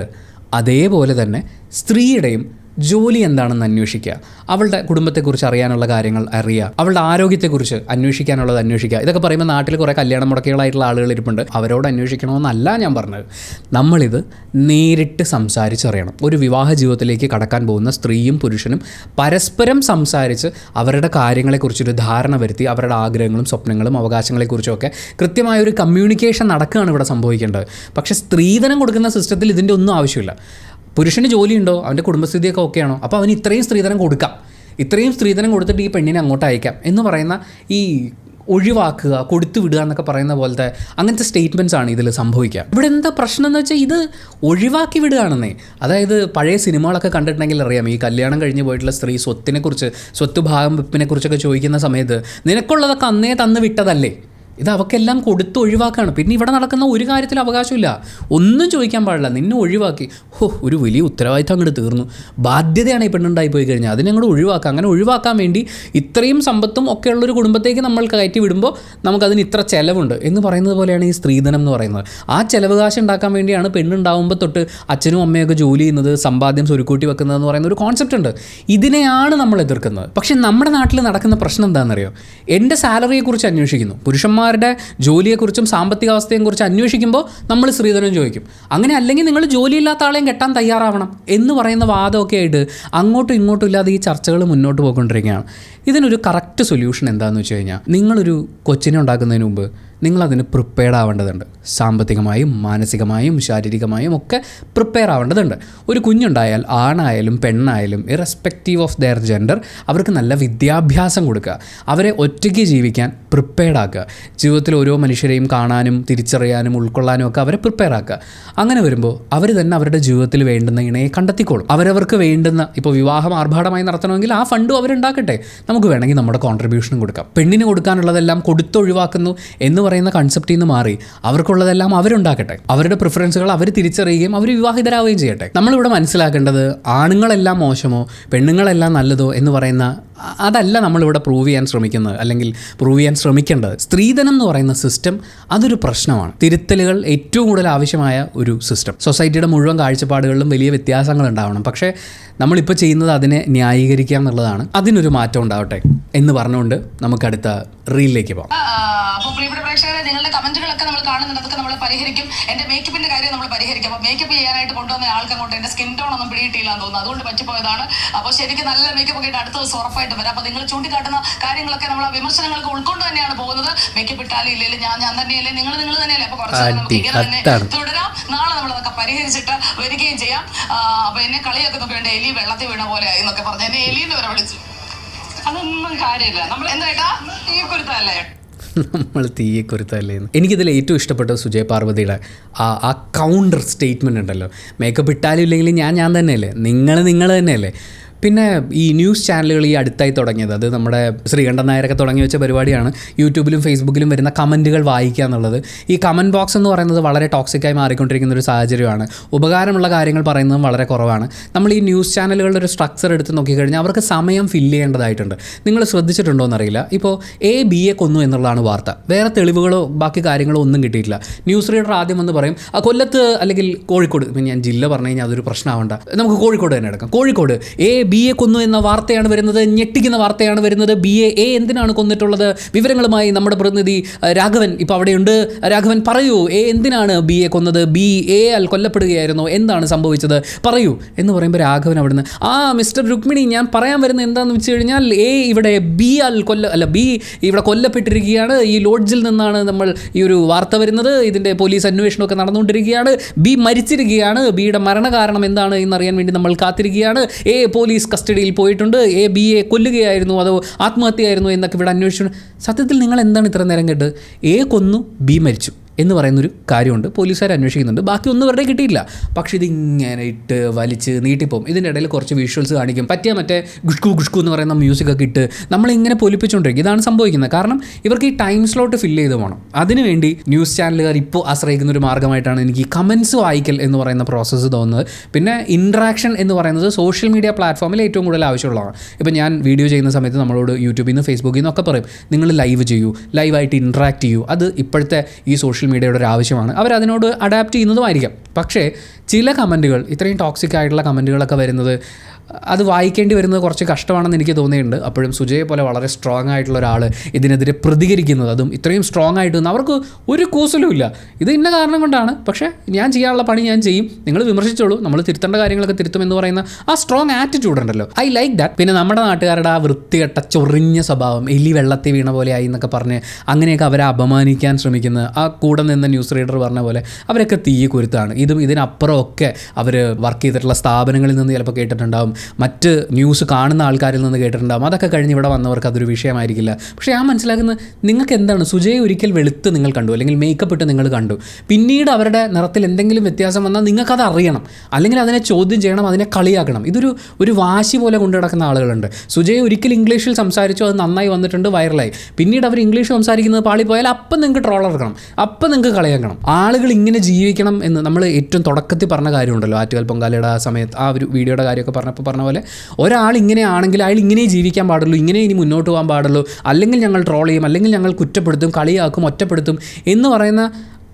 അതേപോലെ തന്നെ സ്ത്രീയുടെയും ജോലി എന്താണെന്ന് അന്വേഷിക്കുക, അവളുടെ കുടുംബത്തെക്കുറിച്ച് അറിയാനുള്ള കാര്യങ്ങൾ അറിയുക, അവളുടെ ആരോഗ്യത്തെക്കുറിച്ച് അന്വേഷിക്കാനുള്ളത് അന്വേഷിക്കുക. ഇതൊക്കെ പറയുമ്പോൾ നാട്ടിൽ കുറേ കല്യാണം മുടക്കികളായിട്ടുള്ള ആളുകൾ ഇരിപ്പുണ്ട്. അവരോട് അന്വേഷിക്കണമെന്നല്ല ഞാൻ പറഞ്ഞത്. നമ്മളിത് നേരിട്ട് സംസാരിച്ചറിയണം. ഒരു വിവാഹ ജീവിതത്തിലേക്ക് കടക്കാൻ പോകുന്ന സ്ത്രീയും പുരുഷനും പരസ്പരം സംസാരിച്ച് അവരുടെ കാര്യങ്ങളെക്കുറിച്ചൊരു ധാരണ വരുത്തി അവരുടെ ആഗ്രഹങ്ങളും സ്വപ്നങ്ങളും അവകാശങ്ങളെക്കുറിച്ചൊക്കെ കൃത്യമായൊരു കമ്മ്യൂണിക്കേഷൻ നടക്കുകയാണ് ഇവിടെ സംഭവിക്കേണ്ടത്. പക്ഷേ സ്ത്രീധനം കൊടുക്കുന്ന സിസ്റ്റത്തിൽ ഇതിൻ്റെ ഒന്നും ആവശ്യമില്ല. പുരുഷന് ജോലിയുണ്ടോ, അവൻ്റെ കുടുംബസ്ഥിതിയൊക്കെ ഓക്കെയാണോ, അപ്പോൾ അവന് ഇത്രയും സ്ത്രീധനം കൊടുക്കാം, ഇത്രയും സ്ത്രീധനം കൊടുത്തിട്ട് ഈ പെണ്ണിനെ അങ്ങോട്ട് അയക്കാം എന്ന് പറയുന്ന ഈ ഒഴിവാക്കുക, കൊടുത്തു വിടുക എന്നൊക്കെ പറയുന്ന പോലത്തെ അങ്ങനത്തെ സ്റ്റേറ്റ്മെൻറ്റ്സ് ആണ് ഇതിൽ സംഭവിക്കുക. ഇവിടെ എന്താ പ്രശ്നം എന്ന് വെച്ചാൽ ഇത് ഒഴിവാക്കി വിടുകയാണെന്നേ. അതായത് പഴയ സിനിമകളൊക്കെ കണ്ടിട്ടുണ്ടെങ്കിൽ അറിയാം, ഈ കല്യാണം കഴിഞ്ഞ് പോയിട്ടുള്ള സ്ത്രീ സ്വത്തിനെക്കുറിച്ച്, സ്വത്ത് ഭാഗം വെപ്പിനെക്കുറിച്ചൊക്കെ ചോദിക്കുന്ന സമയത്ത് നിനക്കുള്ളതൊക്കെ അന്നേ തന്ന് വിട്ടതല്ലേ, ഇത് അവക്കെല്ലാം കൊടുത്ത് ഒഴിവാക്കാണ്. പിന്നെ ഇവിടെ നടക്കുന്ന ഒരു കാര്യത്തിൽ അവകാശമില്ല, ഒന്നും ചോദിക്കാൻ പാടില്ല, നിന്നെ ഒഴിവാക്കി. ഒരു വലിയ ഉത്തരവാദിത്തം അങ്ങോട്ട് തീർന്നു. ബാധ്യതയാണ് ഈ പെണ്ണുണ്ടായി പോയി കഴിഞ്ഞാൽ അതിനങ്ങോട്ട് ഒഴിവാക്കുക. അങ്ങനെ ഒഴിവാക്കാൻ വേണ്ടി ഇത്രയും സമ്പത്തും ഒക്കെ ഉള്ളൊരു കുടുംബത്തേക്ക് നമ്മൾ കയറ്റി വിടുമ്പോൾ നമുക്കതിന് ഇത്ര ചിലവുണ്ട് എന്ന് പറയുന്നത് പോലെയാണ് ഈ സ്ത്രീധനം എന്ന് പറയുന്നത്. ആ ചിലവ് കാശ് ഉണ്ടാക്കാൻ വേണ്ടിയാണ് പെണ്ണുണ്ടാവുമ്പോൾ തൊട്ട് അച്ഛനും അമ്മയൊക്കെ ജോലി ചെയ്യുന്നത്, സമ്പാദ്യം സ്വരുക്കൂട്ടി വെക്കുന്നതെന്ന് പറയുന്ന ഒരു കോൺസെപ്റ്റ് ഉണ്ട്. ഇതിനെയാണ് നമ്മൾ എതിർക്കുന്നത്. പക്ഷേ നമ്മുടെ നാട്ടിൽ നടക്കുന്ന പ്രശ്നം എന്താണെന്നറിയോ? എൻ്റെ സാലറിയെക്കുറിച്ച് അന്വേഷിക്കുന്നു, പുരുഷന്മാരുടെ ജോലിയെക്കുറിച്ചും സാമ്പത്തിക അവസ്ഥയെക്കുറിച്ച് അന്വേഷിക്കുമ്പോൾ നമ്മൾ സ്ത്രീധനം ചോദിക്കും. അങ്ങനെ അല്ലെങ്കിൽ നിങ്ങൾ ജോലിയില്ലാത്ത ആളെയും കെട്ടാൻ തയ്യാറാവണം എന്ന് പറയുന്ന വാദമൊക്കെ ആയിട്ട് അങ്ങോട്ടും ഇങ്ങോട്ടും ഇല്ലാതെ ഈ ചർച്ചകൾ മുന്നോട്ട് പോയിക്കൊണ്ടിരിക്കുകയാണ്. ഇതിനൊരു കറക്റ്റ് സൊല്യൂഷൻ എന്താണെന്ന് വെച്ച് കഴിഞ്ഞാൽ, നിങ്ങളൊരു കൊച്ചിനെ ഉണ്ടാക്കുന്നതിന് മുമ്പ് നിങ്ങളതിന് പ്രിപ്പയർഡ് ആവേണ്ടതുണ്ട്. സാമ്പത്തികമായും മാനസികമായും ശാരീരികമായും ഒക്കെ പ്രിപ്പയർ ആവേണ്ടതുണ്ട്. ഒരു കുഞ്ഞുണ്ടായാൽ ആണായാലും പെണ്ണായാലും ഇറസ്പെക്റ്റീവ് ഓഫ് ദെയർ ജെൻഡർ അവർക്ക് നല്ല വിദ്യാഭ്യാസം കൊടുക്കുക, അവരെ ഒറ്റയ്ക്ക് ജീവിക്കാൻ പ്രിപ്പയർഡ് ആക്കുക, ജീവിതത്തിൽ ഓരോ മനുഷ്യരെയും കാണാനും തിരിച്ചറിയാനും ഉൾക്കൊള്ളാനും ഒക്കെ അവരെ പ്രിപ്പയർ ആക്കുക. അങ്ങനെ വരുമ്പോൾ അവർ തന്നെ അവരുടെ ജീവിതത്തിൽ വേണ്ടുന്ന ഇണയെ കണ്ടെത്തിക്കോളും. അവരവർക്ക് വേണ്ടുന്ന, ഇപ്പോൾ വിവാഹം ആർഭാടമായി നടത്തണമെങ്കിൽ ആ ഫണ്ടും അവരുണ്ടാക്കട്ടെ, നമുക്ക് വേണമെങ്കിൽ നമ്മുടെ കോൺട്രിബ്യൂഷനും കൊടുക്കാം. പെണ്ണിന് കൊടുക്കാനുള്ളതെല്ലാം കൊടുത്തൊഴിവാക്കുന്നു എന്ന് പറയുന്ന കൺസെപ്റ്റിൽ നിന്ന് മാറി അവർക്കുള്ളതെല്ലാം അവരുണ്ടാക്കട്ടെ, അവരുടെ പ്രിഫറൻസുകൾ അവർ തിരിച്ചറിയുകയും അവർ വിവാഹിതരാവുകയും ചെയ്യട്ടെ. നമ്മളിവിടെ മനസ്സിലാക്കേണ്ടത് ആണുങ്ങളെല്ലാം മോശമോ പെണ്ണുങ്ങളെല്ലാം നല്ലതോ എന്ന് പറയുന്ന അതല്ല നമ്മളിവിടെ പ്രൂവ് ചെയ്യാൻ ശ്രമിക്കുന്നത്, അല്ലെങ്കിൽ പ്രൂവ് ചെയ്യാൻ ശ്രമിക്കേണ്ടത്. സ്ത്രീധനം എന്ന് പറയുന്ന സിസ്റ്റം അതൊരു പ്രശ്നമാണ്. തിരുത്തലുകൾ ഏറ്റവും കൂടുതൽ ആവശ്യമായ ഒരു സിസ്റ്റം. സൊസൈറ്റിയുടെ മുഴുവൻ കാഴ്ചപ്പാടുകളിലും വലിയ വ്യത്യാസങ്ങൾ ഉണ്ടാവണം. പക്ഷേ നമ്മളിപ്പോൾ ചെയ്യുന്നത് അതിനെ ന്യായീകരിക്കുക എന്നുള്ളതാണ്. അതിനൊരു മാറ്റം ഉണ്ടാവട്ടെ എന്ന് പറഞ്ഞുകൊണ്ട് നമുക്ക് അടുത്ത റീലിലേക്ക് പോകാം. അപ്പോൾ പ്രിയപ്പെട്ട പ്രേക്ഷകരെ, നിങ്ങളുടെ കമന്റുകളൊക്കെ നമ്മൾ കാണുന്നുണ്ട്, അതൊക്കെ നമ്മൾ പരിഹരിക്കും. എന്റെ മേക്കപ്പിന്റെ കാര്യം നമ്മൾ പരിഹരിക്കും. അപ്പോൾ മേക്കപ്പ് ചെയ്യാനായിട്ട് കൊണ്ടുവന്ന ആൾക്ക് അങ്ങോട്ട് എന്റെ സ്കിൻ ടോൺ ഒന്നും പിടിയിട്ടില്ല എന്ന് തോന്നുന്നു, അതുകൊണ്ട് പറ്റിപ്പോയതാണ്. അപ്പോൾ ശരിക്കും നല്ല മേക്കപ്പ് ഒക്കെ ഇട്ട് അടുത്ത ദിവസം ഉറപ്പായിട്ട് വരാം. അപ്പോൾ നിങ്ങൾ ചൂണ്ടിക്കാട്ടുന്ന കാര്യങ്ങളൊക്കെ നമ്മൾ വിമർശനങ്ങൾക്ക് ഉൾക്കൊണ്ട് തന്നെയാണ് പോകുന്നത്. മേക്കപ്പ് ഇട്ടാലും ഇല്ലെങ്കിൽ ഞാൻ തന്നെയല്ലേ, നിങ്ങൾ തന്നെയല്ലേ. അപ്പോൾ കുറച്ച് നമുക്ക് ഇങ്ങനെ തന്നെ തുടരാം. നാളെ നമ്മൾ അതൊക്കെ പരിഹരിച്ചിട്ട് വരികയും ചെയ്യാം. അപ്പൊ എന്നെ കളിയൊക്കെ നോക്കി വേണ്ട, എലി വെള്ളത്തിൽ വീണ പോലെ ആയി എന്നൊക്കെ പറഞ്ഞ് എന്നെ എലിന്ന് വരെ വിളിച്ചു. അതൊന്നും കാര്യമില്ല. നമ്മൾ എന്തായിട്ടാ തീക്കുരുത്തല്ലേ, നമ്മൾ തീയെക്കുരുത്തല്ലേ. എനിക്കിതിൽ ഏറ്റവും ഇഷ്ടപ്പെട്ട സുജയ പാർവതിയുടെ ആ കൗണ്ടർ സ്റ്റേറ്റ്മെൻറ്റ് ഉണ്ടല്ലോ. മേക്കപ്പ് ഇട്ടാലും ഇല്ലെങ്കിലും ഞാൻ തന്നെയല്ലേ, നിങ്ങൾ തന്നെയല്ലേ. പിന്നെ ഈ ന്യൂസ് ചാനലുകൾ ഈ അടുത്തായി തുടങ്ങിയത്, അത് നമ്മുടെ ശ്രീകണ്ഠൻ നായരൊക്കെ തുടങ്ങി വെച്ച പരിപാടിയാണ്. യൂട്യൂബിലും ഫേസ്ബുക്കിലും വരുന്ന കമൻറ്റുകൾ വായിക്കുക എന്നുള്ളത്. ഈ കമൻറ്റ് ബോക്സ് എന്ന് പറയുന്നത് വളരെ ടോക്സിക്കായി മാറിക്കൊണ്ടിരിക്കുന്ന ഒരു സാഹചര്യമാണ്. ഉപകാരമുള്ള കാര്യങ്ങൾ പറയുന്നതും വളരെ കുറവാണ്. നമ്മൾ ഈ ന്യൂസ് ചാനലുകളുടെ ഒരു സ്ട്രക്ചർ എടുത്ത് നോക്കിക്കഴിഞ്ഞാൽ അവർക്ക് സമയം ഫില്ല് ചെയ്യേണ്ടതായിട്ടുണ്ട്. നിങ്ങൾ ശ്രദ്ധിച്ചിട്ടുണ്ടോ എന്നറിയില്ല. ഇപ്പോൾ BA കൊന്നു എന്നുള്ളതാണ് വാർത്ത. വേറെ തെളിവുകളോ ബാക്കി കാര്യങ്ങളോ ഒന്നും കിട്ടിയിട്ടില്ല. ന്യൂസ് റീഡർ ആദ്യം വന്ന് പറയും കൊല്ലത്ത് അല്ലെങ്കിൽ കോഴിക്കോട്, ഞാൻ ജില്ല പറഞ്ഞു കഴിഞ്ഞാൽ അതൊരു പ്രശ്നമാവണ്ട, നമുക്ക് കോഴിക്കോട് തന്നെ എടുക്കാം. കോഴിക്കോട് BA കൊന്നു എന്ന വാർത്തയാണ് വരുന്നത്, ഞെട്ടിക്കുന്ന വാർത്തയാണ് വരുന്നത്. BA എന്തിനാണ് കൊന്നിട്ടുള്ളത്? വിവരങ്ങളുമായി നമ്മുടെ പ്രതിനിധി രാഘവൻ ഇപ്പോൾ അവിടെയുണ്ട്. രാഘവൻ, പറയൂ, എന്തിനാണ് BA കൊന്നത്? BA കൊല്ലപ്പെടുകയായിരുന്നോ? എന്താണ് സംഭവിച്ചത്? പറയൂ എന്ന് പറയുമ്പോൾ രാഘവൻ അവിടുന്ന് മിസ്റ്റർ രുക്മിണി, ഞാൻ പറയാൻ വരുന്നത് എന്താണെന്ന് വെച്ച് കഴിഞ്ഞാൽ ഇവിടെ B ഇവിടെ കൊല്ലപ്പെട്ടിരിക്കുകയാണ്. ഈ ലോഡ്ജിൽ നിന്നാണ് നമ്മൾ ഈ ഒരു വാർത്ത വരുന്നത്. ഇതിൻ്റെ പോലീസ് അന്വേഷണമൊക്കെ നടന്നുകൊണ്ടിരിക്കുകയാണ്. B മരിച്ചിരിക്കുകയാണ്. Bയുടെ മരണകാരണം എന്താണ് എന്നറിയാൻ വേണ്ടി നമ്മൾ കാത്തിരിക്കുകയാണ്. പോലീസ് കസ്റ്റഡിയിൽ പോയിട്ടുണ്ട്. BA കൊല്ലുകയായിരുന്നു അതോ ആത്മഹത്യയായിരുന്നു എന്നൊക്കെ ഇവിടെ അന്വേഷിച്ചു. സത്യത്തിൽ നിങ്ങൾ എന്താണ് ഇത്ര നേരം കേട്ട്? കൊന്നു, B മരിച്ചു എന്ന് പറയുന്നൊരു കാര്യമുണ്ട്. പോലീസുകാർ അന്വേഷിക്കുന്നുണ്ട്. ബാക്കി ഒന്നും വെറുതെ കിട്ടിയില്ല. പക്ഷേ ഇതിങ്ങനെ ഇട്ട് വലിച്ച് നീട്ടിപ്പോവും. ഇതിൻ്റെ ഇടയിൽ കുറച്ച് വിഷ്വൽസ് കാണിക്കും. പറ്റിയ മറ്റേ ഗുഷ്കു എന്ന് പറയുന്ന മ്യൂസിക്കൊക്കെ ഇട്ട് നമ്മളിങ്ങനെ പൊലിപ്പിച്ചുകൊണ്ടിരിക്കും. ഇതാണ് സംഭവിക്കുന്നത്. കാരണം ഇവർക്ക് ഈ ടൈം സ്ലോട്ട് ഫില്ല് ചെയ്ത് പോകണം. അതിനുവേണ്ടി ന്യൂസ് ചാനലുകാർ ഇപ്പോൾ ആശ്രയിക്കുന്ന ഒരു മാർഗ്ഗമായിട്ടാണ് എനിക്ക് ഈ കമൻസ് വായിക്കൽ എന്ന് പറയുന്ന പ്രോസസ്സ് തോന്നുന്നത്. പിന്നെ ഇൻട്രാക്ഷൻ എന്ന് പറയുന്നത് സോഷ്യൽ മീഡിയ പ്ലാറ്റ്ഫോമിൽ ഏറ്റവും കൂടുതൽ ആവശ്യമുള്ളതാണ്. ഇപ്പോൾ ഞാൻ വീഡിയോ ചെയ്യുന്ന സമയത്ത് നമ്മളോട് യൂട്യൂബിൽ നിന്ന് ഫേസ്ബുക്കിൽ നിന്നൊക്കെ പറയും, നിങ്ങൾ ലൈവ് ചെയ്യൂ, ലൈവായിട്ട് ഇൻട്രാക്ട് ചെയ്യൂ. അത് ഇപ്പോഴത്തെ ഈ സോഷ്യൽ മീഡിയയുടെ ഒരു ആവശ്യമാണ്. അവരതിനോട് അഡാപ്റ്റ് ചെയ്യുന്നതുമായിരിക്കാം. പക്ഷേ ചില കമൻറ്റുകൾ, ഇത്രയും ടോക്സിക് ആയിട്ടുള്ള കമൻറ്റുകളൊക്കെ വരുന്നത്, അത് വായിക്കേണ്ടി വരുന്നത് കുറച്ച് കഷ്ടമാണെന്ന് എനിക്ക് തോന്നിയിട്ടുണ്ട്. അപ്പോഴും സുജയെ പോലെ വളരെ സ്ട്രോങ് ആയിട്ടുള്ള ഒരാൾ ഇതിനെതിരെ പ്രതികരിക്കുന്നത്, അതും ഇത്രയും സ്ട്രോങ് ആയിട്ട് അവർക്ക് ഒരു കൂസലുമില്ല. ഇത് ഇന്ന കാരണം കൊണ്ടാണ്, പക്ഷേ ഞാൻ ചെയ്യാനുള്ള പണി ഞാൻ ചെയ്യും, നിങ്ങൾ വിമർശിച്ചോളൂ, നമ്മൾ തിരുത്തേണ്ട കാര്യങ്ങളൊക്കെ തിരുത്തുമെന്ന് പറയുന്ന ആ സ്ട്രോങ് ആറ്റിറ്റ്യൂഡ് ഉണ്ടല്ലോ, ഐ ലൈക്ക് ദാറ്റ്. പിന്നെ നമ്മുടെ നാട്ടുകാരുടെ ആ വൃത്തികെട്ട ചൊറിഞ്ഞ സ്വഭാവം, എലി വെള്ളത്തിൽ വീണ പോലെ ആയി എന്നൊക്കെ പറഞ്ഞ് അങ്ങനെയൊക്കെ അവരെ അപമാനിക്കാൻ ശ്രമിക്കുന്ന ആ കൂടെ നിന്ന് ന്യൂസ് റീഡർ പറഞ്ഞ പോലെ അവരൊക്കെ തീ കുരുത്താണ്. ഇതിനപ്പുറമൊക്കെ അവർ വർക്ക് ചെയ്തിട്ടുള്ള സ്ഥാപനങ്ങളിൽ നിന്ന് ചിലപ്പോൾ കേട്ടിട്ടുണ്ടാവും, മറ്റ് ന്യൂസ് കാണുന്ന ആൾക്കാരിൽ നിന്ന് കേട്ടിട്ടുണ്ടാകും. അതൊക്കെ കഴിഞ്ഞ് ഇവിടെ വന്നവർക്ക് അതൊരു വിഷയമായിരിക്കില്ല. പക്ഷേ ഞാൻ മനസ്സിലാക്കുന്നത്, നിങ്ങൾക്ക് എന്താണ്, സുജയെ ഒരിക്കൽ വെളുത്ത് നിങ്ങൾ കണ്ടു, അല്ലെങ്കിൽ മേക്കപ്പ് ഇട്ട് നിങ്ങൾ കണ്ടു, പിന്നീട് അവരുടെ നിറത്തിൽ എന്തെങ്കിലും വ്യത്യാസം വന്നാൽ നിങ്ങൾക്കത് അറിയണം, അല്ലെങ്കിൽ അതിനെ ചോദ്യം ചെയ്യണം, അതിനെ കളിയാക്കണം. ഇതൊരു വാശി പോലെ കൊണ്ടു നടക്കുന്ന ആളുകളുണ്ട്. സുജയെ ഒരിക്കൽ ഇംഗ്ലീഷിൽ സംസാരിച്ചു, അത് നന്നായി വന്നിട്ടുണ്ട്, വൈറലായി. പിന്നീട് അവർ ഇംഗ്ലീഷ് സംസാരിക്കുന്നത് പാളിപ്പോയാൽ അപ്പം നിങ്ങൾക്ക് ട്രോൾ ഇറക്കണം, അപ്പം നിങ്ങൾക്ക് കളിയാക്കണം. ആളുകൾ ഇങ്ങനെ ജീവിക്കണം എന്ന് നമ്മൾ ഏറ്റവും തുടക്കത്തിൽ പറഞ്ഞ കാര്യമുണ്ടല്ലോ, ആറ്റുകാൽ പൊങ്കാലയുടെ ആ സമയത്ത് ആ ഒരു വീഡിയോയുടെ കാര്യമൊക്കെ പറഞ്ഞ പോലെ, ഒരാൾ ഇങ്ങനെയാണെങ്കിൽ അയാൾ ഇങ്ങനെ ജീവിക്കാൻ പാടുള്ളൂ, ഇങ്ങനെ ഇനി മുന്നോട്ട് പോകാൻ പാടുള്ളൂ, അല്ലെങ്കിൽ ഞങ്ങൾ ട്രോൾ ചെയ്യും, അല്ലെങ്കിൽ ഞങ്ങൾ കുറ്റപ്പെടുത്തും, കളിയാക്കും, ഒറ്റപ്പെടുത്തും എന്ന് പറയുന്ന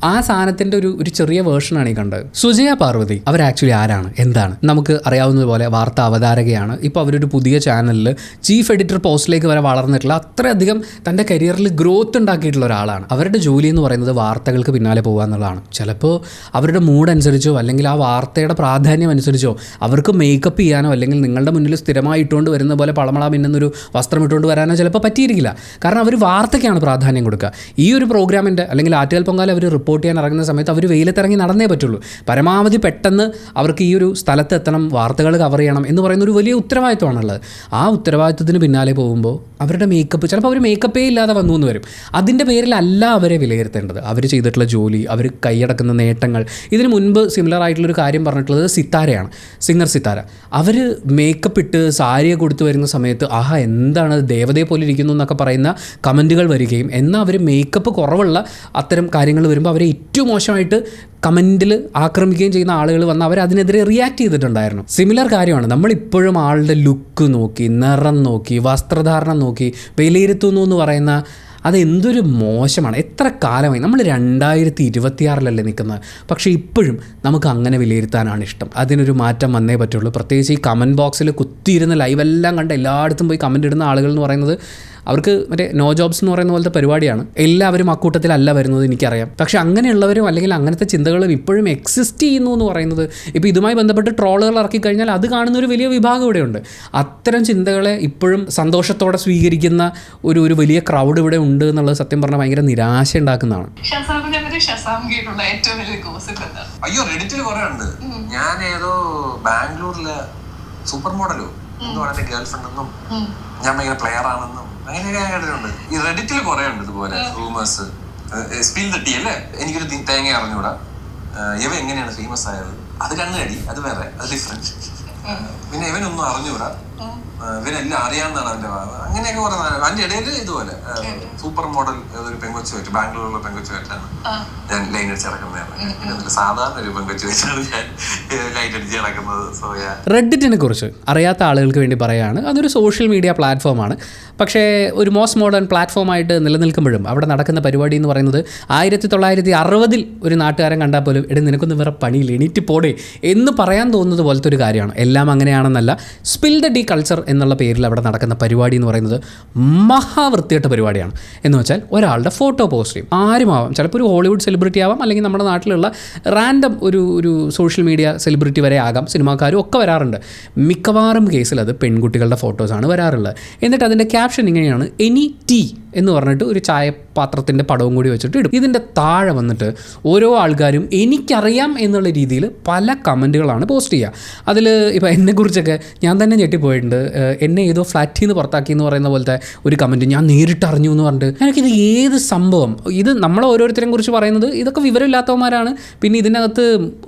ആ സാധനത്തിൻ്റെ ഒരു ചെറിയ വേർഷനാണ് ഈ കണ്ടത്. സുജയ പാർവതി അവർ ആക്ച്വലി ആരാണ്, എന്താണ്? നമുക്ക് അറിയാവുന്നതുപോലെ വാർത്താ അവതാരകയാണ്. ഇപ്പോൾ അവരൊരു പുതിയ ചാനലിൽ ചീഫ് എഡിറ്റർ പോസ്റ്റിലേക്ക് വരെ വളർന്നിട്ടുള്ള, അത്രയധികം തൻ്റെ കരിയറിൽ ഗ്രോത്ത് ഉണ്ടാക്കിയിട്ടുള്ള ഒരാളാണ്. അവരുടെ ജോലി എന്ന് പറയുന്നത് വാർത്തകൾക്ക് പിന്നാലെ പോകുക എന്നുള്ളതാണ്. ചിലപ്പോൾ അവരുടെ മൂഡ് അനുസരിച്ചോ അല്ലെങ്കിൽ ആ വാർത്തയുടെ പ്രാധാന്യം അനുസരിച്ചോ അവർക്ക് മേക്കപ്പ് ചെയ്യാനോ അല്ലെങ്കിൽ നിങ്ങളുടെ മുന്നിൽ സ്ഥിരമായി ഇട്ടുകൊണ്ട് വരുന്ന പോലെ പളമള മിന്നുന്നൊരു വസ്ത്രം ഇട്ടുകൊണ്ട് വരാനോ ചിലപ്പോൾ പറ്റിയിരിക്കില്ല. കാരണം അവർ വാർത്തയ്ക്കാണ് പ്രാധാന്യം കൊടുക്കുക. ഈ ഒരു പ്രോഗ്രാമിൻ്റെ അല്ലെങ്കിൽ ആറ്റുകാൽ പൊങ്കാല അവർ റിപ്പോർട്ട് ചെയ്യാൻ ഇറങ്ങുന്ന സമയത്ത് അവർ വെയിലത്തിറങ്ങി നടന്നേ പറ്റുള്ളൂ. പരമാവധി പെട്ടെന്ന് അവർക്ക് ഈ ഒരു സ്ഥലത്ത് എത്തണം, വാർത്തകൾ കവർ ചെയ്യണം എന്ന് പറയുന്ന ഒരു വലിയ ഉത്തരവാദിത്വമാണുള്ളത്. ആ ഉത്തരവാദിത്വത്തിന് പിന്നാലെ പോകുമ്പോൾ അവരുടെ മേക്കപ്പ്, ചിലപ്പോൾ അവർ മേക്കപ്പേ ഇല്ലാതെ വന്നു എന്ന് വരും. അതിൻ്റെ പേരിലല്ല അവരെ വിലയിരുത്തേണ്ടത്. അവർ ചെയ്തിട്ടുള്ള ജോലി, അവർ കൈയടക്കുന്ന നേട്ടങ്ങൾ. ഇതിന് മുൻപ് സിമിലർ ആയിട്ടുള്ളൊരു കാര്യം പറഞ്ഞിട്ടുള്ളത് സിത്താരയാണ്, സിംഗർ സിത്താര. അവർ മേക്കപ്പ് ഇട്ട് സാരിയെ കൊടുത്തു വരുന്ന സമയത്ത് എന്താണ് ദേവതയെ പോലെ ഇരിക്കുന്നു എന്നൊക്കെ പറയുന്ന കമൻറ്റുകൾ വരികയും, എന്നാൽ അവർ മേക്കപ്പ് കുറവുള്ള അത്തരം കാര്യങ്ങൾ വരുമ്പോൾ അവരെ ഏറ്റവും മോശമായിട്ട് കമൻറ്റിൽ ആക്രമിക്കുകയും ചെയ്യുന്ന ആളുകൾ വന്ന് അവരതിനെതിരെ റിയാക്ട് ചെയ്തിട്ടുണ്ടായിരുന്നു. സിമിലർ കാര്യമാണ്. നമ്മളിപ്പോഴും ആളുടെ ലുക്ക് നോക്കി, നിറം നോക്കി, വസ്ത്രധാരണം നോക്കി വിലയിരുത്തുന്നു എന്ന് പറയുന്ന അതെന്തൊരു മോശമാണ്. എത്ര കാലമായി, നമ്മൾ 2026 നിൽക്കുന്നത്, പക്ഷേ ഇപ്പോഴും നമുക്ക് അങ്ങനെ വിലയിരുത്താനാണ് ഇഷ്ടം. അതിനൊരു മാറ്റം വന്നേ പറ്റുള്ളൂ. പ്രത്യേകിച്ച് ഈ കമൻറ്റ് ബോക്സിൽ കുത്തിയിരുന്ന ലൈവെല്ലാം കണ്ട് എല്ലായിടത്തും പോയി കമൻറ്റ് ഇടുന്ന ആളുകൾ എന്ന് പറയുന്നത് അവർക്ക് മറ്റേ നോ ജോബ്സ് എന്ന് പറയുന്ന പോലത്തെ പരിപാടിയാണ്. എല്ലാവരും അക്കൂട്ടത്തിലല്ല വരുന്നത് എനിക്കറിയാം. പക്ഷേ അങ്ങനെയുള്ളവരും അല്ലെങ്കിൽ അങ്ങനത്തെ ചിന്തകളും ഇപ്പോഴും എക്സിസ്റ്റ് ചെയ്യുന്നു എന്ന് പറയുന്നത്, ഇപ്പോൾ ഇതുമായി ബന്ധപ്പെട്ട് ട്രോളുകൾ ഇറക്കിക്കഴിഞ്ഞാൽ അത് കാണുന്നൊരു വലിയ വിഭാഗം ഇവിടെയുണ്ട്. അത്തരം ചിന്തകളെ ഇപ്പോഴും സന്തോഷത്തോടെ സ്വീകരിക്കുന്ന ഒരു വലിയ ക്രൗഡ് ഇവിടെ ഉണ്ട് എന്നുള്ളത് സത്യം പറഞ്ഞാൽ ഭയങ്കര നിരാശ ഉണ്ടാക്കുന്നതാണ്. അയ്യോ, റെഡിറ്റിൽ കുറെ ഉണ്ട്. ഞാൻ ഏതോ ബാംഗ്ലൂരിലെ സൂപ്പർ മോഡലോ എന്തോ എന്റെ ഗേൾ ഫ്രണ്ട് എന്നും ഞാൻ ഭയങ്കര പ്ലെയർ ആണെന്നും അങ്ങനെയൊക്കെ ഞാൻ കേട്ടിട്ടുണ്ട്. ഈ റെഡിറ്റിൽ കുറെ ഉണ്ട് ഇതുപോലെ റൂമേഴ്സ്. സ്പിൽ തട്ടി അല്ലേ, എനിക്കൊരു തേങ്ങ അറിഞ്ഞൂടാ, ഇവ എങ്ങനെയാണ് ഫേമസ് ആയത്, അത് കണ്ണുകടി, അത് വേറെ, അത് ഡിഫറെന്റ്. പിന്നെ ഇവനൊന്നും അറിഞ്ഞൂടാ, ഇവരെല്ലാം അറിയാവുന്നതാണ് അവന്റെ ഭാഗം. അങ്ങനെയൊക്കെ കുറെ അതിന്റെ ഇടയിൽ ഇതുപോലെ സൂപ്പർ മോഡൽ ഒരു പെങ്കൊച്ചു വെച്ച് ബാംഗ്ലൂരിലുള്ള പെങ്കൊച്ചു വെച്ചാണ് ഞാൻ ലൈൻ അടിച്ച് നടക്കുന്നത്. സാധാരണ ഒരു പെങ്കൊച്ചു വെച്ചാണ് ഞാൻ ലൈൻ അടിച്ച് നടക്കുന്നത്. റെഡിറ്റിനെ കുറിച്ച് അറിയാത്ത ആളുകൾക്ക് വേണ്ടി പറയുകയാണ്. അതൊരു സോഷ്യൽ മീഡിയ പ്ലാറ്റ്ഫോമാണ്. പക്ഷേ ഒരു മോസ്റ്റ് മോഡേൺ പ്ലാറ്റ്ഫോമായിട്ട് നിലനിൽക്കുമ്പോഴും അവിടെ നടക്കുന്ന പരിപാടി എന്ന് പറയുന്നത് 1960 ഒരു നാട്ടുകാരൻ കണ്ടാൽ പോലും എടി നിനക്കൊന്നും വേറെ പണിയില്ല എണീറ്റ് പോടേ എന്ന് പറയാൻ തോന്നുന്നത് പോലത്തെ ഒരു കാര്യമാണ്. എല്ലാം അങ്ങനെയാണെന്നല്ല. സ്പിൽ ദ ഡീ കൾച്ചർ എന്നുള്ള പേരിൽ അവിടെ നടക്കുന്ന പരിപാടി എന്ന് പറയുന്നത് മഹാവൃത്തിയായിട്ട പരിപാടിയാണ്. എന്ന് വെച്ചാൽ ഒരാളുടെ ഫോട്ടോ പോസ്റ്റ് ചെയ്യും. ആരുമാവാം, ചിലപ്പോൾ ഒരു ഹോളിവുഡ് സെലിബ്രിറ്റി ആവാം, അല്ലെങ്കിൽ നമ്മുടെ നാട്ടിലുള്ള റാൻഡം ഒരു സോഷ്യൽ മീഡിയ സെലിബ്രിറ്റി വരെ ആകാം, സിനിമാക്കാരും ഒക്കെ വരാറുണ്ട്. മിക്കവാറും കേസിൽ അത് പെൺകുട്ടികളുടെ ഫോട്ടോസാണ് വരാറുള്ളത്. എന്നിട്ട് അതിൻ്റെ ക്യാപ്ഷൻ ഇങ്ങനെയാണ്, എനി ടീ എന്ന് പറഞ്ഞിട്ട് ഒരു ചായപാത്രത്തിൻ്റെ പടവും കൂടി വെച്ചിട്ട് ഇടും. ഇതിൻ്റെ താഴെ വന്നിട്ട് ഓരോ ആൾക്കാരും എനിക്കറിയാം എന്നുള്ള രീതിയിൽ പല കമൻറ്റുകളാണ് പോസ്റ്റ് ചെയ്യുക. അതിൽ ഇപ്പോൾ എന്നെക്കുറിച്ചൊക്കെ ഞാൻ തന്നെ ഞെട്ടിപ്പോയിട്ടുണ്ട്. എന്നെ ഏതോ ഫ്ലാറ്റിൽ നിന്ന് പുറത്താക്കി എന്ന് പറയുന്ന പോലത്തെ ഒരു കമൻറ്റ് ഞാൻ നേരിട്ട് അറിഞ്ഞു എന്ന് പറഞ്ഞിട്ട് എനിക്കിത് ഏത് സംഭവം, ഇത് നമ്മൾ ഓരോരുത്തരെയും കുറിച്ച് പറയുന്നത് ഇതൊക്കെ വിവരമില്ലാത്തവന്മാരാണ്. പിന്നെ ഇതിനകത്ത്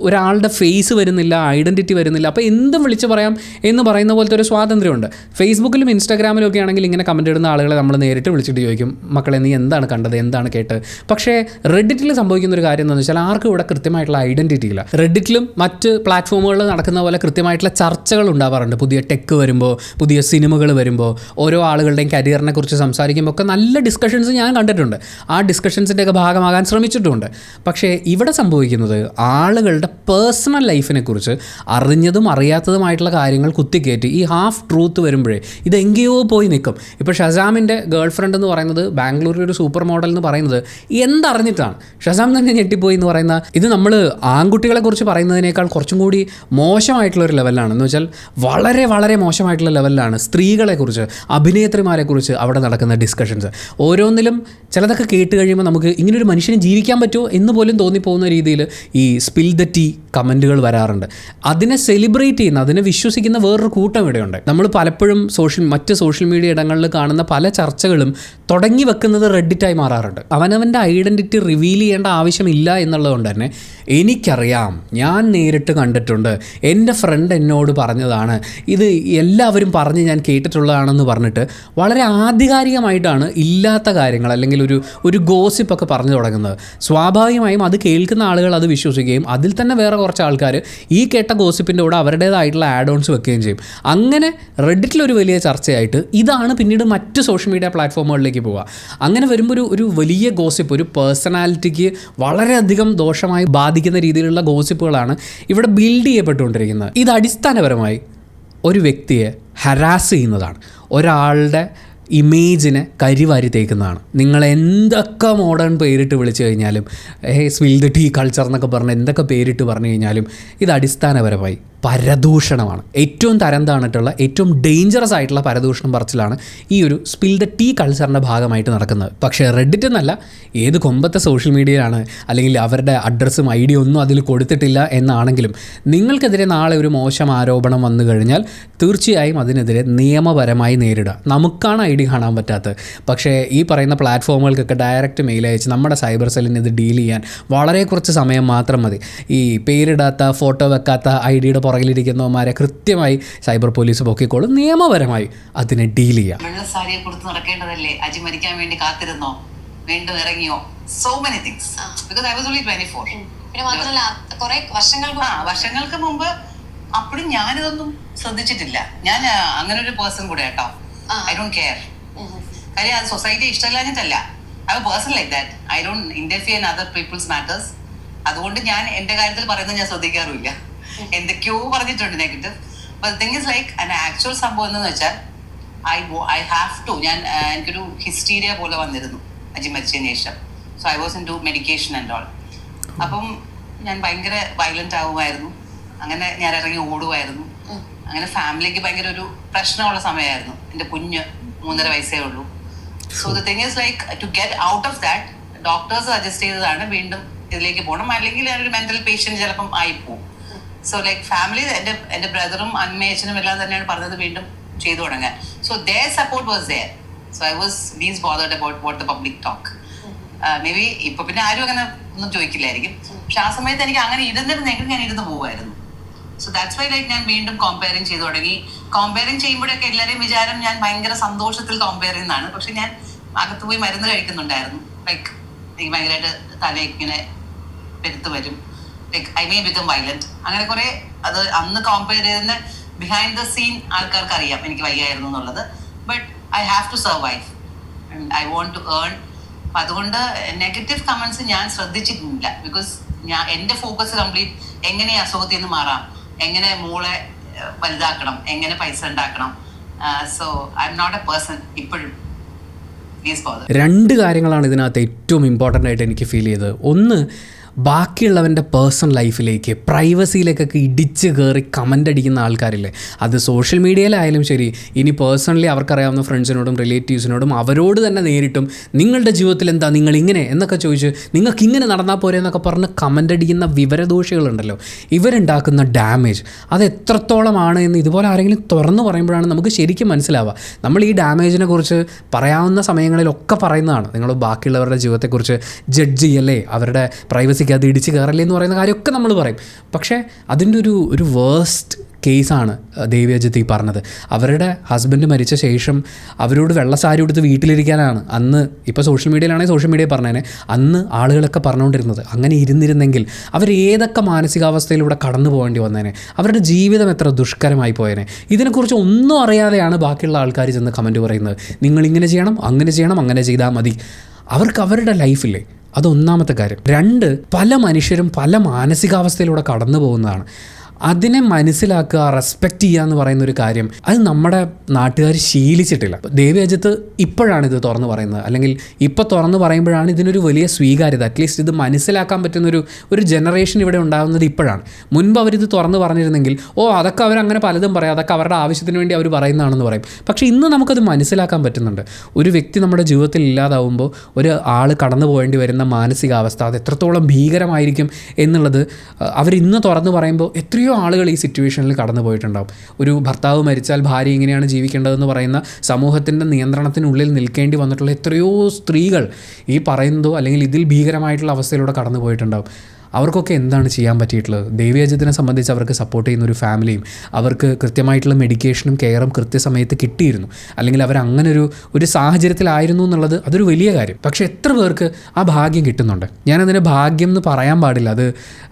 ഒരാളുടെ ഫേസ് വരുന്നില്ല, ഐഡൻറ്റിറ്റി വരുന്നില്ല, അപ്പോൾ എന്തും വിളിച്ച് പറയാം എന്ന് പറയുന്ന പോലത്തെ ഒരു സ്വാതന്ത്ര്യമുണ്ട്. ഫേസ്ബുക്കിലും ഇൻസ്റ്റാഗ്രാമിലും ഒക്കെ ആണെങ്കിൽ ഇങ്ങനെ കമൻറ്റ് ഇടുന്ന ആളുകളെ നമ്മൾ നേരിട്ട് വിളിച്ചിട്ട് ചോദിക്കും, മക്കളെ നീ എന്താണ് കണ്ടത്, എന്താണ് കേട്ടത്. പക്ഷേ റെഡിറ്റിൽ സംഭവിക്കുന്ന ഒരു കാര്യം എന്താണെന്ന് വെച്ചാൽ ആർക്കും ഇവിടെ കൃത്യമായിട്ടുള്ള ഐഡൻറ്റിറ്റി ഇല്ല. റെഡിറ്റിലും മറ്റ് പ്ലാറ്റ്ഫോമുകളിൽ നടക്കുന്ന പോലെ കൃത്യമായിട്ടുള്ള ചർച്ചകൾ ഉണ്ടാവാറുണ്ട്. പുതിയ ടെക്ക് വരുമ്പോൾ, പുതിയ സിനിമകൾ വരുമ്പോൾ, ഓരോ ആളുകളുടെയും കരിയറിനെ കുറിച്ച് സംസാരിക്കുമ്പോൾ ഒക്കെ നല്ല ഡിസ്കഷൻസ് ഞാൻ കണ്ടിട്ടുണ്ട്. ആ ഡിസ്കഷൻസിൻ്റെയൊക്കെ ഭാഗമാകാൻ ശ്രമിച്ചിട്ടുമുണ്ട്. പക്ഷേ ഇവിടെ സംഭവിക്കുന്നത് ആളുകളുടെ പേഴ്സണൽ ലൈഫിനെ കുറിച്ച് അറിഞ്ഞതും അറിയാത്തതുമായിട്ടുള്ള കാര്യങ്ങൾ കുത്തിക്കയറ്റി ഈ ഹാഫ് ട്രൂത്ത് വരുമ്പോഴേ ഇതെങ്കയോ പോയി നിൽക്കും. ഇപ്പോൾ ഷസാമിൻ്റെ ഗേൾ ഫ്രണ്ട് എന്ന് പറയുന്നത് ബാംഗ്ലൂരിൽ ഒരു സൂപ്പർ മോഡൽ എന്ന് പറയുന്നത് എന്തറിഞ്ഞിട്ടാണ്? ഷസാം തന്നെ ഞെട്ടിപ്പോയി എന്ന് പറയുന്ന ഇത് നമ്മൾ ആൺകുട്ടികളെ കുറിച്ച് പറയുന്നതിനേക്കാൾ കുറച്ചും കൂടി മോശമായിട്ടുള്ളൊരു ലെവലിലാണ്. എന്ന് വെച്ചാൽ വളരെ വളരെ മോശമായിട്ടുള്ള ലെവലിലാണ് സ്ത്രീകളെക്കുറിച്ച്, അഭിനേത്രിമാരെക്കുറിച്ച് അവിടെ നടക്കുന്ന ഡിസ്കഷൻസ്. ഓരോന്നിലും ചിലതൊക്കെ കേട്ട് കഴിയുമ്പോൾ നമുക്ക് ഇങ്ങനൊരു മനുഷ്യന് ജീവിക്കാൻ പറ്റുമോ എന്ന് പോലും തോന്നിപ്പോകുന്ന രീതിയിൽ ഈ സ്പിൽ ദ ടീ കമൻറ്റുകൾ വരാറുണ്ട്. അതിനെ സെലിബ്രേറ്റ് ചെയ്യുന്ന, അതിനെ വിശ്വസിക്കുന്ന വേറൊരു കൂട്ടം ഇവിടെയുണ്ട്. നമ്മൾ പലപ്പോഴും മറ്റ് സോഷ്യൽ മീഡിയ ഇടങ്ങളിൽ കാണുന്ന പല ചർച്ചകളും തുടങ്ങി വെക്കുന്നത് റെഡിറ്റായി മാറാറുണ്ട്. അവനവൻ്റെ ഐഡൻറ്റിറ്റി റിവീൽ ചെയ്യേണ്ട ആവശ്യമില്ല എന്നുള്ളതുകൊണ്ട് തന്നെ എനിക്കറിയാം, ഞാൻ നേരിട്ട് കണ്ടിട്ടുണ്ട്, എൻ്റെ ഫ്രണ്ട് എന്നോട് പറഞ്ഞതാണ്, ഇത് എല്ലാവരും പറഞ്ഞ് ഞാൻ കേട്ടിട്ടുള്ളതാണെന്ന് പറഞ്ഞിട്ട് വളരെ ആധികാരികമായിട്ടാണ് ഇല്ലാത്ത കാര്യങ്ങൾ അല്ലെങ്കിൽ ഒരു ഗോസിപ്പൊക്കെ പറഞ്ഞു തുടങ്ങുന്നത്. സ്വാഭാവികമായും അത് കേൾക്കുന്ന ആളുകൾ അത് വിശ്വസിക്കുകയും അതിൽ തന്നെ വേറെ കുറച്ച് ആൾക്കാർ ഈ കേട്ട ഗോസിപ്പിൻ്റെ കൂടെ അവരുടേതായിട്ടുള്ള ആഡ് ഓൺസ് വെക്കുകയും ചെയ്യും. അങ്ങനെ റെഡിറ്റിലൊരു വലിയ ചർച്ചയായിട്ട് ഇതാണ് പിന്നീട് മറ്റ് സോഷ്യൽ മീഡിയ പ്ലാറ്റ്ഫോമുകളിലേക്ക് പോവുക. അങ്ങനെ വരുമ്പോൾ ഒരു വലിയ ഗോസിപ്പ്, ഒരു പേഴ്സണാലിറ്റിക്ക് വളരെയധികം ദോഷമായി ബാധിക്കുന്ന രീതിയിലുള്ള ഗോസിപ്പുകളാണ് ഇവിടെ ബിൽഡ് ചെയ്യപ്പെട്ടുകൊണ്ടിരിക്കുന്നത്. ഇത് അടിസ്ഥാനപരമായി ഒരു വ്യക്തിയെ ഹരാസ് ചെയ്യുന്നതാണ്, ഒരാളുടെ ഇമേജിനെ കരിവാരി തേക്കുന്നതാണ്. നിങ്ങൾ എന്തൊക്കെ മോഡേൺ പേരിട്ട് വിളിച്ചു കഴിഞ്ഞാലും, സ്പിൽ ദ ടീ കൾച്ചർ എന്നൊക്കെ പറഞ്ഞ് എന്തൊക്കെ പേരിട്ട് പറഞ്ഞു കഴിഞ്ഞാലും ഇത് അടിസ്ഥാനപരമായി പരദൂഷണമാണ്. ഏറ്റവും തരം താണിട്ടുള്ള, ഏറ്റവും ഡേഞ്ചറസ് ആയിട്ടുള്ള പരദൂഷണം പറച്ചിലാണ് ഈ ഒരു സ്പിൽ ദ ടീ കൾച്ചറിൻ്റെ ഭാഗമായിട്ട് നടക്കുന്നത്. പക്ഷേ റെഡിറ്റ് എന്നല്ല, ഏത് കൊമ്പത്തെ സോഷ്യൽ മീഡിയയിലാണ് അല്ലെങ്കിൽ അവരുടെ അഡ്രസ്സും ഐ ഡി ഒന്നും അതിൽ കൊടുത്തിട്ടില്ല എന്നാണെങ്കിലും നിങ്ങൾക്കെതിരെ നാളെ ഒരു മോശം ആരോപണം വന്നു കഴിഞ്ഞാൽ തീർച്ചയായും അതിനെതിരെ നിയമപരമായി നേരിടുക. നമുക്കാണ് ഐ ഡി കാണാൻ പറ്റാത്തത്. പക്ഷേ ഈ പറയുന്ന പ്ലാറ്റ്ഫോമുകൾക്കൊക്കെ ഡയറക്റ്റ് മെയിൽ അയച്ച് നമ്മുടെ സൈബർ സെല്ലിന് ഇത് ഡീൽ ചെയ്യാൻ വളരെ കുറച്ച് സമയം മാത്രം മതി. ഈ പേരിടാത്ത, ഫോട്ടോ വെക്കാത്ത ഐ ഡിയുടെ പുറകിലിരിക്കുന്നവന്മാരെ കൃത്യമായി സൈബർ പോലീസ് പൊക്കിക്കോളും. നിയമപരമായി അതിനെ ഡീൽ ചെയ്യാം. വെള്ള സാരിയെ കൊടുത്ത് നടക്കേണ്ടതല്ലേ? അജി മരിക്കാൻ വേണ്ടി കാത്തിരുന്നോ? വീണ്ടും ഇറങ്ങിയോ? So many things. Because I was only 24. പിന്നെ മാത്രമല്ല കുറെ വർഷങ്ങൾക്ക് മുമ്പ് അപ്പോഴും ഞാനിതൊന്നും ശ്രദ്ധിച്ചിട്ടില്ല. ഞാൻ അങ്ങനെ ഒരു പേഴ്സൺ കൂടെ കേട്ടോ. I don't care. കാര്യം അത് സൊസൈറ്റി ഇഷ്ടമില്ലാഞ്ഞിട്ടല്ല. I a person like that. I don't interfere in other people's matters. അതുകൊണ്ട് ഞാൻ എന്റെ കാര്യത്തിൽ പറയുന്നത് ഞാൻ ശ്രദ്ധിക്കാറുമില്ല. എന്തൊക്കെയോ പറഞ്ഞിട്ടുണ്ട് negative. But thing is like an actual സംഭവം എന്ന് വെച്ചാൽ ഐ ഹാവ് ടു, എനിക്കൊരു ഹിസ്റ്റീരിയ പോലെ വന്നിരുന്നു അജി മരിച്ചതിന് ശേഷം. So I was in to medication and all. അപ്പം ഞാൻ ഭയങ്കര വയലന്റ് ആവുമായിരുന്നു. അങ്ങനെ ഞാൻ ഇറങ്ങി ഓടുമായിരുന്നു. അങ്ങനെ ഫാമിലിക്ക് ഭയങ്കര ഒരു പ്രശ്നമുള്ള സമയമായിരുന്നു. എൻ്റെ കുഞ്ഞ് 3.5 വയസ്സേ ഉള്ളൂ. So the thing is like to get out of that doctors suggest ചെയ്തതാണ് വീണ്ടും ഇതിലേക്ക് പോകണം, അല്ലെങ്കിൽ ഞാനൊരു മെന്റൽ പേഷ്യന്റ് ചിലപ്പം ആയിപ്പോവും. സോ ലൈക്ക് ഫാമിലി, എൻ്റെ ബ്രദറും അമ്മയച്ഛനും എല്ലാം തന്നെയാണ് പറഞ്ഞത് വീണ്ടും ചെയ്തു തുടങ്ങാൻ. So their support was there. So I was least bothered about what the public talk. May be ഇപ്പൊ പിന്നെ ആരും അങ്ങനെ ഒന്നും ചോദിക്കില്ലായിരിക്കും. പക്ഷെ ആ സമയത്ത് എനിക്ക് അങ്ങനെ ഇരുന്നിരുന്നെങ്കിൽ ഞാൻ ഇരുന്ന് പോവായിരുന്നു. സോ ദാറ്റ്സ് വൈ ലൈക്ക് ഞാൻ വീണ്ടും കമ്പയറിങ് ചെയ്തു തുടങ്ങി. കമ്പയറിങ് ചെയ്യുമ്പോഴൊക്കെ എല്ലാവരെയും വിചാരം ഞാൻ ഭയങ്കര സന്തോഷത്തിൽ കമ്പയർ ചെയ്യുന്നതാണ്. പക്ഷെ ഞാൻ അകത്ത് പോയി മരുന്ന് കഴിക്കുന്നുണ്ടായിരുന്നു. ലൈക്ക് എനിക്ക് ഭയങ്കരമായിട്ട് തല ഇങ്ങനെ പെരുത്ത് വരും. Like I may become violent. അങ്ങനെ കുറെ അത് അന്ന് കമ്പയർ ചെയ്യുന്ന ബിഹൈൻഡ് ദ സീൻ ആൾക്കാർക്ക് അറിയാം എനിക്ക് വയ്യായിരുന്നു എന്നുള്ളത്. But I have to survive and I want to earn. അപ്പം അതുകൊണ്ട് നെഗറ്റീവ് കമന്റ്സ് ഞാൻ ശ്രദ്ധിച്ചിട്ടില്ല. ബിക്കോസ് എൻ്റെ ഫോക്കസ് കംപ്ലീറ്റ് എങ്ങനെ ഈ അസുഖത്തിൽ നിന്ന് മാറാം, എങ്ങനെ മോളെ വലുതാക്കണം, എങ്ങനെ പൈസ ഉണ്ടാക്കണം. So I am not a person ഇപ്പോഴും. Please bother. 2 കാര്യങ്ങളാണ് ഇതിനകത്ത് ഏറ്റവും ഇമ്പോർട്ടൻ്റ് ആയിട്ട് എനിക്ക് ഫീൽ ചെയ്തത്. ഒന്ന്, ബാക്കിയുള്ളവൻ്റെ പേഴ്സണൽ ലൈഫിലേക്ക് പ്രൈവസിയിലേക്കൊക്കെ ഇടിച്ച് കയറി കമൻ്റ് അടിക്കുന്ന ആൾക്കാരില്ലേ, അത് സോഷ്യൽ മീഡിയയിലായാലും ശരി, ഇനി പേഴ്സണലി അവർക്കറിയാവുന്ന ഫ്രണ്ട്സിനോടും റിലേറ്റീവ്സിനോടും അവരോട് തന്നെ നേരിട്ടും നിങ്ങളുടെ ജീവിതത്തിൽ എന്താ നിങ്ങളിങ്ങനെ എന്നൊക്കെ ചോദിച്ച് നിങ്ങൾക്ക് ഇങ്ങനെ നടന്നാൽ പോരെ എന്നൊക്കെ പറഞ്ഞ് കമൻ്റ് അടിക്കുന്ന വിവരദോഷികളുണ്ടല്ലോ, ഇവരുണ്ടാക്കുന്ന ഡാമേജ് അത് എത്രത്തോളമാണ് എന്ന് ഇതുപോലെ ആരെങ്കിലും തുറന്നു പറയുമ്പോഴാണ് നമുക്ക് ശരിക്കും മനസ്സിലാവുക. നമ്മൾ ഈ ഡാമേജിനെ കുറിച്ച് പറയാവുന്ന സമയങ്ങളിലൊക്കെ പറയുന്നതാണ്, നിങ്ങൾ ബാക്കിയുള്ളവരുടെ ജീവിതത്തെക്കുറിച്ച് ജഡ്ജ് ചെയ്യല്ലേ, അവരുടെ പ്രൈവസിക്ക് അത് ഇടിച്ച് കയറല്ലേ എന്ന് പറയുന്ന കാര്യമൊക്കെ നമ്മൾ പറയും. പക്ഷേ അതിൻ്റെ ഒരു വേഴ്സ്റ്റ് കേസാണ് ദേവി അജിത്ത് ഈ പറഞ്ഞത്. അവരുടെ ഹസ്ബൻഡ് മരിച്ച ശേഷം അവരോട് വെള്ളസാരി എടുത്ത് വീട്ടിലിരിക്കാനാണ് അന്ന്, ഇപ്പോൾ സോഷ്യൽ മീഡിയയിലാണെങ്കിൽ സോഷ്യൽ മീഡിയ പറഞ്ഞേനെ, അന്ന് ആളുകളൊക്കെ പറഞ്ഞുകൊണ്ടിരുന്നത്. അങ്ങനെ ഇരുന്നിരുന്നെങ്കിൽ അവർ ഏതൊക്കെ മാനസികാവസ്ഥയിലൂടെ കടന്നു പോകേണ്ടി വന്നേനെ, അവരുടെ ജീവിതം എത്ര ദുഷ്കരമായി പോയേനെ. ഇതിനെക്കുറിച്ച് ഒന്നും അറിയാതെയാണ് ബാക്കിയുള്ള ആൾക്കാർ ചെന്ന് കമൻറ്റ് പറയുന്നത്, നിങ്ങളിങ്ങനെ ചെയ്യണം, അങ്ങനെ ചെയ്യണം, അങ്ങനെ ചെയ്താൽ മതി. അവർക്ക് അവരുടെ ലൈഫില്ലേ, അതൊന്നാമത്തെ കാര്യം. 2, പല മനുഷ്യരും പല മാനസികാവസ്ഥയിലൂടെ കടന്നു പോകുന്നതാണ്. അതിനെ മനസ്സിലാക്കുക, റെസ്പെക്റ്റ് ചെയ്യുക എന്ന് പറയുന്ന ഒരു കാര്യം അത് നമ്മുടെ നാട്ടുകാർ ശീലിച്ചിട്ടില്ല. ദേവി അജിത്ത് ഇപ്പോഴാണ് ഇത് തുറന്ന് പറയുന്നത്, അല്ലെങ്കിൽ ഇപ്പോൾ തുറന്ന് പറയുമ്പോഴാണ് ഇതിനൊരു വലിയ സ്വീകാര്യത, അറ്റ്ലീസ്റ്റ് ഇത് മനസ്സിലാക്കാൻ പറ്റുന്നൊരു ജനറേഷൻ ഇവിടെ ഉണ്ടാകുന്നത് ഇപ്പോഴാണ്. മുൻപ് അവരിത് തുറന്ന് പറഞ്ഞിരുന്നെങ്കിൽ അതൊക്കെ അവരങ്ങനെ പലതും പറയാം, അതൊക്കെ അവരുടെ ആവശ്യത്തിന് വേണ്ടി അവർ പറയുന്നതാണെന്ന് പറയും. പക്ഷേ ഇന്ന് നമുക്കത് മനസ്സിലാക്കാൻ പറ്റുന്നുണ്ട്. ഒരു വ്യക്തി നമ്മുടെ ജീവിതത്തിൽ ഇല്ലാതാവുമ്പോൾ ഒരു ആൾ കടന്നു പോകേണ്ടി വരുന്ന മാനസികാവസ്ഥ അത് എത്രത്തോളം ഭീകരമായിരിക്കും എന്നുള്ളത് അവരിന്ന് തുറന്ന് പറയുമ്പോൾ എത്രയോ ആളുകൾ ഈ സിറ്റുവേഷനിൽ കടന്നു പോയിട്ടുണ്ടാവും. ഒരു ഭർത്താവ് മരിച്ചാൽ ഭാര്യ ഇങ്ങനെയാണ് ജീവിക്കേണ്ടതെന്ന് പറയുന്ന സമൂഹത്തിൻ്റെ നിയന്ത്രണത്തിനുള്ളിൽ നിൽക്കേണ്ടി വന്നിട്ടുള്ള എത്രയോ സ്ത്രീകൾ ഈ പറയുന്നതോ അല്ലെങ്കിൽ ഇതിൽ ഭീകരമായിട്ടുള്ള അവസ്ഥയിലൂടെ കടന്നു പോയിട്ടുണ്ടാവും. അവർക്കൊക്കെ എന്താണ് ചെയ്യാൻ പറ്റിയിട്ടുള്ളത്? ദേവി അജിത്തിനെ സംബന്ധിച്ച് അവർക്ക് സപ്പോർട്ട് ചെയ്യുന്ന ഒരു ഫാമിലിയും അവർക്ക് കൃത്യമായിട്ടുള്ള മെഡിക്കേഷനും കെയറും കൃത്യസമയത്ത് കിട്ടിയിരുന്നു, അല്ലെങ്കിൽ അവർ അങ്ങനെ ഒരു സാഹചര്യത്തിലായിരുന്നു എന്നുള്ളത് അതൊരു വലിയ കാര്യം. പക്ഷേ എത്ര പേർക്ക് ആ ഭാഗ്യം കിട്ടുന്നുണ്ട്? ഞാനതിന് ഭാഗ്യം എന്ന് പറയാൻ പാടില്ല,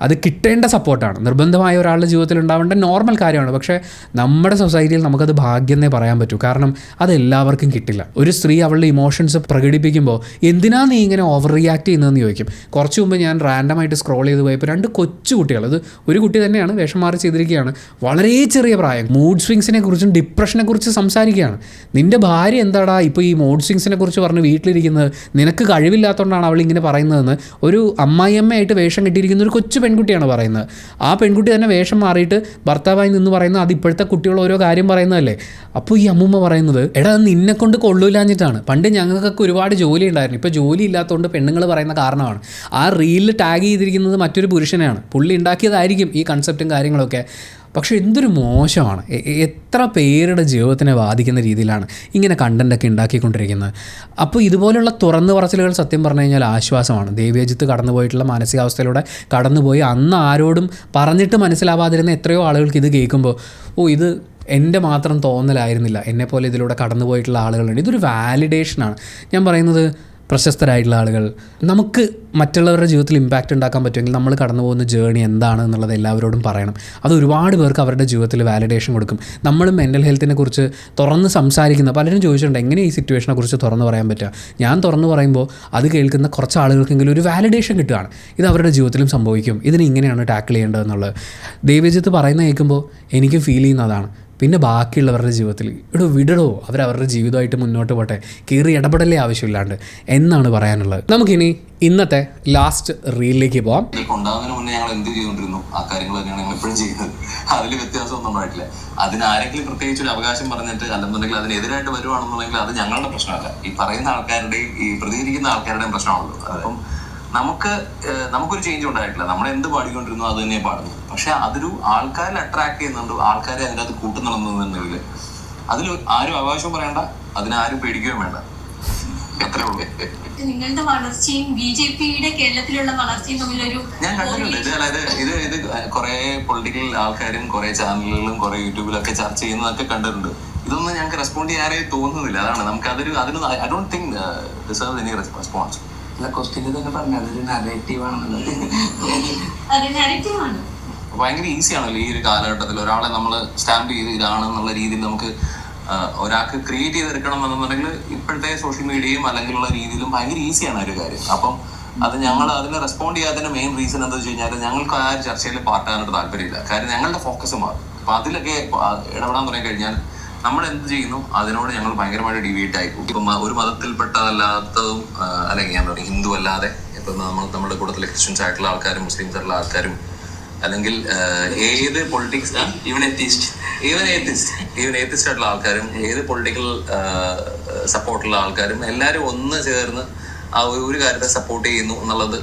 അത് കിട്ടേണ്ട സപ്പോർട്ടാണ്, നിർബന്ധമായ ഒരാളുടെ ജീവിതത്തിൽ ഉണ്ടാവേണ്ട നോർമൽ കാര്യമാണ്. പക്ഷേ നമ്മുടെ സൊസൈറ്റിയിൽ നമുക്കത് ഭാഗ്യം എന്നേ പറയാൻ പറ്റൂ, കാരണം അത് എല്ലാവർക്കും കിട്ടില്ല. ഒരു സ്ത്രീ അവളുടെ ഇമോഷൻസ് പ്രകടിപ്പിക്കുമ്പോൾ എന്തിനാ നീ ഇങ്ങനെ ഓവർ റിയാക്ട് ചെയ്യുന്നതെന്ന് ചോദിക്കും. കുറച്ച് മുമ്പ് ഞാൻ റാൻഡമായിട്ട് സ്ക്രോൾ ചെയ്ത് പോയപ്പോൾ 2 കൊച്ചു കുട്ടികൾ, അത് ഒരു കുട്ടി തന്നെയാണ്, വേഷം മാറി ചെയ്തിരിക്കുകയാണ്, വളരെ ചെറിയ പ്രായം, മൂഡ് സ്വിങ്സിനെ കുറിച്ചും ഡിപ്രഷനെ കുറിച്ച് സംസാരിക്കുകയാണ്. നിൻ്റെ ഭാര്യ എന്താടാ ഇപ്പോൾ ഈ മൂഡ് സ്വിങ്സിനെ കുറിച്ച് പറഞ്ഞ് വീട്ടിലിരിക്കുന്നത്, നിനക്ക് കഴിവില്ലാത്തതുകൊണ്ടാണ് അവൾ ഇങ്ങനെ പറയുന്നതെന്ന് ഒരു അമ്മായിയമ്മയായിട്ട് വേഷം കെട്ടിയിരിക്കുന്ന ഒരു കൊച്ചു പെൺകുട്ടിയാണ് പറയുന്നത്. ആ പെൺകുട്ടി തന്നെ വേഷം മാറിയിട്ട് ഭർത്താവായി നിന്ന് പറയുന്നത് അത് ഇപ്പോഴത്തെ കുട്ടികൾ ഓരോ കാര്യം പറയുന്നതല്ലേ. അപ്പോൾ ഈ അമ്മൂമ്മ പറയുന്നത് എടാ അത് നിന്നെക്കൊണ്ട് കൊള്ളൂലാഞ്ഞിട്ടാണ്, പണ്ട് ഞങ്ങൾക്കൊക്കെ ഒരുപാട് ജോലി ഉണ്ടായിരുന്നു, ഇപ്പോൾ ജോലി ഇല്ലാത്തതുകൊണ്ട് പെണ്ണുങ്ങൾ പറയുന്ന കാരണമാണ്. ആ റീലിൽ ടാഗ് ചെയ്തിരിക്കുന്നത് മറ്റൊരു പുരുഷനെയാണ്, പുള്ളി ഉണ്ടാക്കിയതായിരിക്കും ഈ കൺസെപ്റ്റും കാര്യങ്ങളൊക്കെ. പക്ഷേ എന്തൊരു മോശമാണ്, എത്ര പേരുടെ ജീവിതത്തിനെ ബാധിക്കുന്ന രീതിയിലാണ് ഇങ്ങനെ കണ്ടൻറ്റൊക്കെ ഉണ്ടാക്കിക്കൊണ്ടിരിക്കുന്നത്. അപ്പോൾ ഇതുപോലുള്ള തുറന്നു പറച്ചിലുകൾ സത്യം പറഞ്ഞു കഴിഞ്ഞാൽ ആശ്വാസമാണ്. ദേവി അജിത്ത് കടന്നു പോയിട്ടുള്ള മാനസികാവസ്ഥയിലൂടെ കടന്നുപോയി അന്ന് ആരോടും പറഞ്ഞിട്ട് മനസ്സിലാവാതിരുന്ന എത്രയോ ആളുകൾക്ക് ഇത് കേൾക്കുമ്പോൾ ഇത് എൻ്റെ മാത്രം തോന്നലായിരുന്നില്ല, എന്നെപ്പോലെ ഇതിലൂടെ കടന്നു പോയിട്ടുള്ള ആളുകളുണ്ട്. ഇതൊരു വാലിഡേഷനാണ്. ഞാൻ പറയുന്നത് പ്രശസ്തരായിട്ടുള്ള ആളുകൾ, നമുക്ക് മറ്റുള്ളവരുടെ ജീവിതത്തിൽ ഇമ്പാക്റ്റ് ഉണ്ടാക്കാൻ പറ്റുമെങ്കിൽ നമ്മൾ കടന്നു പോകുന്ന ജേണി എന്താണ് എന്നുള്ളത് എല്ലാവരോടും പറയണം. അത് ഒരുപാട് പേർക്ക് അവരുടെ ജീവിതത്തിൽ വാലിഡേഷൻ കൊടുക്കും. നമ്മളും മെൻ്റൽ ഹെൽത്തിനെ കുറിച്ച് തുറന്ന് സംസാരിക്കുന്ന പലരും ചോദിച്ചിട്ടുണ്ട് എങ്ങനെ ഈ സിറ്റുവേഷനെ കുറിച്ച് തുറന്ന് പറയാൻ പറ്റുക. ഞാൻ തുറന്ന് പറയുമ്പോൾ അത് കേൾക്കുന്ന കുറച്ച് ആളുകൾക്കെങ്കിലും ഒരു വാലിഡേഷൻ കിട്ടുകയാണ്, ഇത് അവരുടെ ജീവിതത്തിലും സംഭവിക്കും, ഇതിന് ഇങ്ങനെയാണ് ടാക്കിൾ ചെയ്യേണ്ടതെന്നുള്ളത്. ദേവി അജിത്ത് പറയുന്ന കേൾക്കുമ്പോൾ എനിക്ക് ഫീൽ ചെയ്യുന്നതാണ്. പിന്നെ ബാക്കിയുള്ളവരുടെ ജീവിതത്തിൽ വിടടോ, അവരവരുടെ ജീവിതമായിട്ട് മുന്നോട്ട് പോട്ടെ, കയറി ഇടപെടലേ ആവശ്യമില്ലാണ്ട് എന്നാണ് പറയാനുള്ളത്. നമുക്കിനി ഇന്നത്തെ ലാസ്റ്റ് റീലിലേക്ക് പോവാം. ഉണ്ടാകുന്നതിന് മുന്നേ ഞങ്ങൾ എന്ത് ചെയ്തുകൊണ്ടിരുന്നു ആ കാര്യങ്ങൾ തന്നെയാണ് ഞങ്ങൾ എപ്പോഴും ചെയ്യുന്നത്. അതിൽ വ്യത്യാസമൊന്നും ഉണ്ടായിട്ടില്ല. അതിന് ആരെങ്കിലും പ്രത്യേകിച്ച് ഒരു അവകാശം പറഞ്ഞിട്ട് അല്ലെന്നുണ്ടെങ്കിൽ അതിനെതിരായിട്ട് വരുവാണെന്നുണ്ടെങ്കിൽ അത് ഞങ്ങളുടെ പ്രശ്നമല്ല, ഈ പറയുന്ന ആൾക്കാരുടെയും ഈ പ്രതികരിക്കുന്ന ആൾക്കാരുടെയും പ്രശ്നമാണല്ലോ. അപ്പം നമുക്കൊരു ചേഞ്ച് ഉണ്ടായിട്ടില്ല. നമ്മൾ എന്ത് പാടിക്കൊണ്ടിരുന്നു അത് തന്നെ പാടുന്നു. പക്ഷെ അതൊരു ആൾക്കാരെ അട്രാക്ട് ചെയ്യുന്നുണ്ട്, ആൾക്കാരെ അതിൻ്റെ അത് കൂട്ടുന്നുണ്ടെന്നുണ്ടെങ്കിൽ അതിൽ ആരും അവകാശം പറയണ്ട, അതിനാരും പേടിക്കുകയും വേണ്ട. എത്രയേ ഉള്ളൂ. നിങ്ങളുടെ വളർച്ചയും BJPയുടെ കേരളത്തിലുള്ള വളർച്ചയും തമ്മിലൊരു ഞാൻ കണ്ടിട്ടുണ്ട് ഇത്. അതായത് ഇത് കുറെ പൊളിറ്റിക്കൽ ആൾക്കാരും കുറെ ചാനലുകളിലും കുറെ യൂട്യൂബിലൊക്കെ ചർച്ച ചെയ്യുന്നതൊക്കെ കണ്ടിട്ടുണ്ട്. ഇതൊന്നും ഞങ്ങൾക്ക് റെസ്പോണ്ട് ചെയ്യാനേ തോന്നുന്നില്ല. അതാണ് നമുക്ക് അതിന് I don't think deserve any response. അല്ല, ക്വസ്റ്റ്യൻ തന്നെ പറഞ്ഞത് അതൊരു നറേറ്റീവ് ആണെന്നുള്ളത്. ഭയങ്കര ഈസി ആണല്ലോ ഈ ഒരു കാലഘട്ടത്തിൽ ഒരാളെ നമ്മൾ സ്റ്റാമ്പ് ചെയ്ത് ഇതാണെന്നുള്ള രീതിയിൽ നമുക്ക് ഒരാൾക്ക് ക്രിയേറ്റ് ചെയ്തെടുക്കണം എന്നുണ്ടെങ്കിൽ ഇപ്പോഴത്തെ സോഷ്യൽ മീഡിയയും അല്ലെങ്കിലുള്ള രീതിയിലും ഭയങ്കര ഈസിയാണ് ഒരു കാര്യം. അപ്പം അത് ഞങ്ങൾ അതിന് റെസ്പോണ്ട് ചെയ്യാത്തതിന്റെ മെയിൻ റീസൺ എന്താ വെച്ച് കഴിഞ്ഞാൽ ഞങ്ങൾക്ക് ആ ചർച്ചയിൽ പാർട്ടാനായിട്ട് താല്പര്യമില്ല. കാര്യം ഞങ്ങളുടെ ഫോക്കസ് മാറും. അപ്പൊ അതിലൊക്കെ ഇടപെടാൻ തുടങ്ങി കഴിഞ്ഞാൽ നമ്മൾ എന്ത് ചെയ്യുന്നു അതിനോട് ഞങ്ങൾ ഭയങ്കരമായിട്ട് ഡിവിയേറ്റ് ആയി പോകും. ഇപ്പം ഒരു മതത്തിൽപ്പെട്ടതല്ലാത്തതും അല്ലെങ്കിൽ ഞാൻ പറയും ഹിന്ദു അല്ലാതെ ഇപ്പം നമ്മുടെ കൂട്ടത്തിൽ ക്രിസ്ത്യൻസ് ആയിട്ടുള്ള ആൾക്കാരും മുസ്ലിംസ് ആയിട്ടുള്ള ആൾക്കാരും അല്ലെങ്കിൽ ഏത് പൊളിറ്റിക്സ് ഈവൻ ഏത്തിസ്റ്റ് ആയിട്ടുള്ള ആൾക്കാരും ഏത് പൊളിറ്റിക്കൽ സപ്പോർട്ടുള്ള ആൾക്കാരും എല്ലാവരും ഒന്ന് ചേർന്ന് ആ ഒരു കാര്യത്തെ സപ്പോർട്ട് ചെയ്യുന്നു എന്നുള്ളത്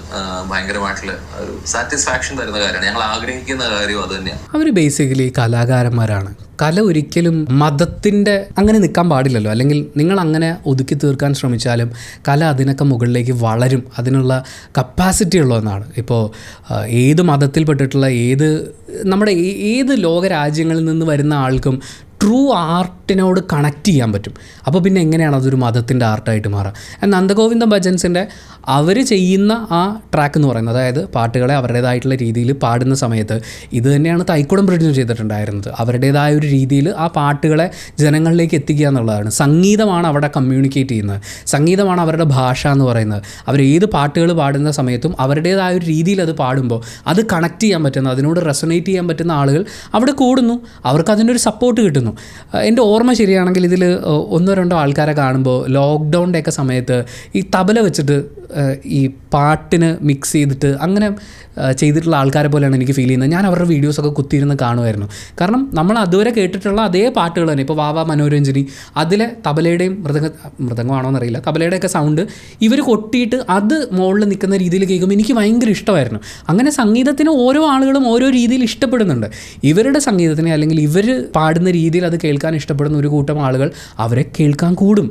ഭയങ്കരമായിട്ടുള്ള ഒരു സാറ്റിസ്ഫാക്ഷൻ തരുന്ന കാര്യമാണ്. ഞങ്ങൾ ആഗ്രഹിക്കുന്ന കാര്യം അത് തന്നെയാണ്. അവർ ബേസിക്കലി കലാകാരന്മാരാണ്. കല ഒരിക്കലും മതത്തിൻ്റെ അങ്ങനെ നിൽക്കാൻ പാടില്ലല്ലോ. അല്ലെങ്കിൽ നിങ്ങൾ അങ്ങനെ ഒതുക്കി തീർക്കാൻ ശ്രമിച്ചാലും കല അതിനൊക്കെ മുകളിലേക്ക് വളരും. അതിനുള്ള കപ്പാസിറ്റി ഉള്ളതെന്നാണ്. ഇപ്പോൾ ഏത് മതത്തിൽപ്പെട്ടിട്ടുള്ള നമ്മുടെ ഏത് ലോകരാജ്യങ്ങളിൽ നിന്ന് വരുന്ന ആൾക്കും ട്രൂ ആർട്ടിനോട് കണക്ട് ചെയ്യാൻ പറ്റും. അപ്പോൾ പിന്നെ എങ്ങനെയാണ് അതൊരു മതത്തിൻ്റെ ആർട്ടായിട്ട് മാറുക? നന്ദഗോവിന്ദം ഭജൻസിൻ്റെ അവർ ചെയ്യുന്ന ആ ട്രാക്ക് എന്ന് പറയുന്നത്, അതായത് പാട്ടുകളെ അവരുടേതായിട്ടുള്ള രീതിയിൽ പാടുന്ന സമയത്ത് ഇത് തന്നെയാണ് തൈക്കുടം പ്രൊഡ്യൂസ് ചെയ്തിട്ടുണ്ടായിരുന്നത്. അവരുടേതായ ഒരു രീതിയിൽ ആ പാട്ടുകളെ ജനങ്ങളിലേക്ക് എത്തിക്കുക എന്നുള്ളതാണ്. സംഗീതമാണ് അവിടെ കമ്മ്യൂണിക്കേറ്റ് ചെയ്യുന്നത്. സംഗീതമാണ് അവരുടെ ഭാഷ എന്ന് പറയുന്നത്. അവർ ഏത് പാട്ടുകൾ പാടുന്ന സമയത്തും അവരുടേതായ ഒരു രീതിയിൽ അത് പാടുമ്പോൾ അത് കണക്ട് ചെയ്യാൻ പറ്റുന്ന, അതിനോട് റെസൊനേറ്റ് ചെയ്യാൻ പറ്റുന്ന ആളുകൾ അവിടെ കൂടുന്നു. അവർക്ക് അതിൻ്റെ ഒരു സപ്പോർട്ട് കിട്ടുന്നു. എൻ്റെ ഓർമ്മ ശരിയാണെങ്കിൽ ഇതിൽ 1-2 ആൾക്കാരെ കാണുമ്പോൾ ലോക്ക്ഡൗണിൻ്റെ ഒക്കെ സമയത്ത് ഈ തബല വെച്ചിട്ട് ഈ പാട്ടിന് മിക്സ് ചെയ്തിട്ട് അങ്ങനെ ചെയ്തിട്ടുള്ള ആൾക്കാരെ പോലെയാണ് എനിക്ക് ഫീൽ ചെയ്യുന്നത്. ഞാൻ അവരുടെ വീഡിയോസൊക്കെ കുത്തിയിരുന്ന് കാണുമായിരുന്നു. കാരണം നമ്മൾ അതുവരെ കേട്ടിട്ടുള്ള അതേ പാട്ടുകൾ തന്നെ, ഇപ്പോൾ വാവ മനോരഞ്ജനി, അതിലെ തബലയുടെയും മൃദംഗമാണോ എന്നറിയില്ല, തബലയുടെയൊക്കെ സൗണ്ട് ഇവർ കൊട്ടിയിട്ട് അത് മുകളിൽ നിൽക്കുന്ന രീതിയിൽ കേൾക്കുമ്പോൾ എനിക്ക് ഭയങ്കര ഇഷ്ടമായിരുന്നു. അങ്ങനെ സംഗീതത്തിന് ഓരോ ആളുകളും ഓരോ രീതിയിൽ ഇഷ്ടപ്പെടുന്നുണ്ട്. ഇവരുടെ സംഗീതത്തിനെ അല്ലെങ്കിൽ ഇവർ പാടുന്ന രീതിയിൽ അത് കേൾക്കാൻ ഇഷ്ടപ്പെടുന്ന ഒരു കൂട്ടം ആളുകൾ അവരെ കേൾക്കാൻ കൂടും.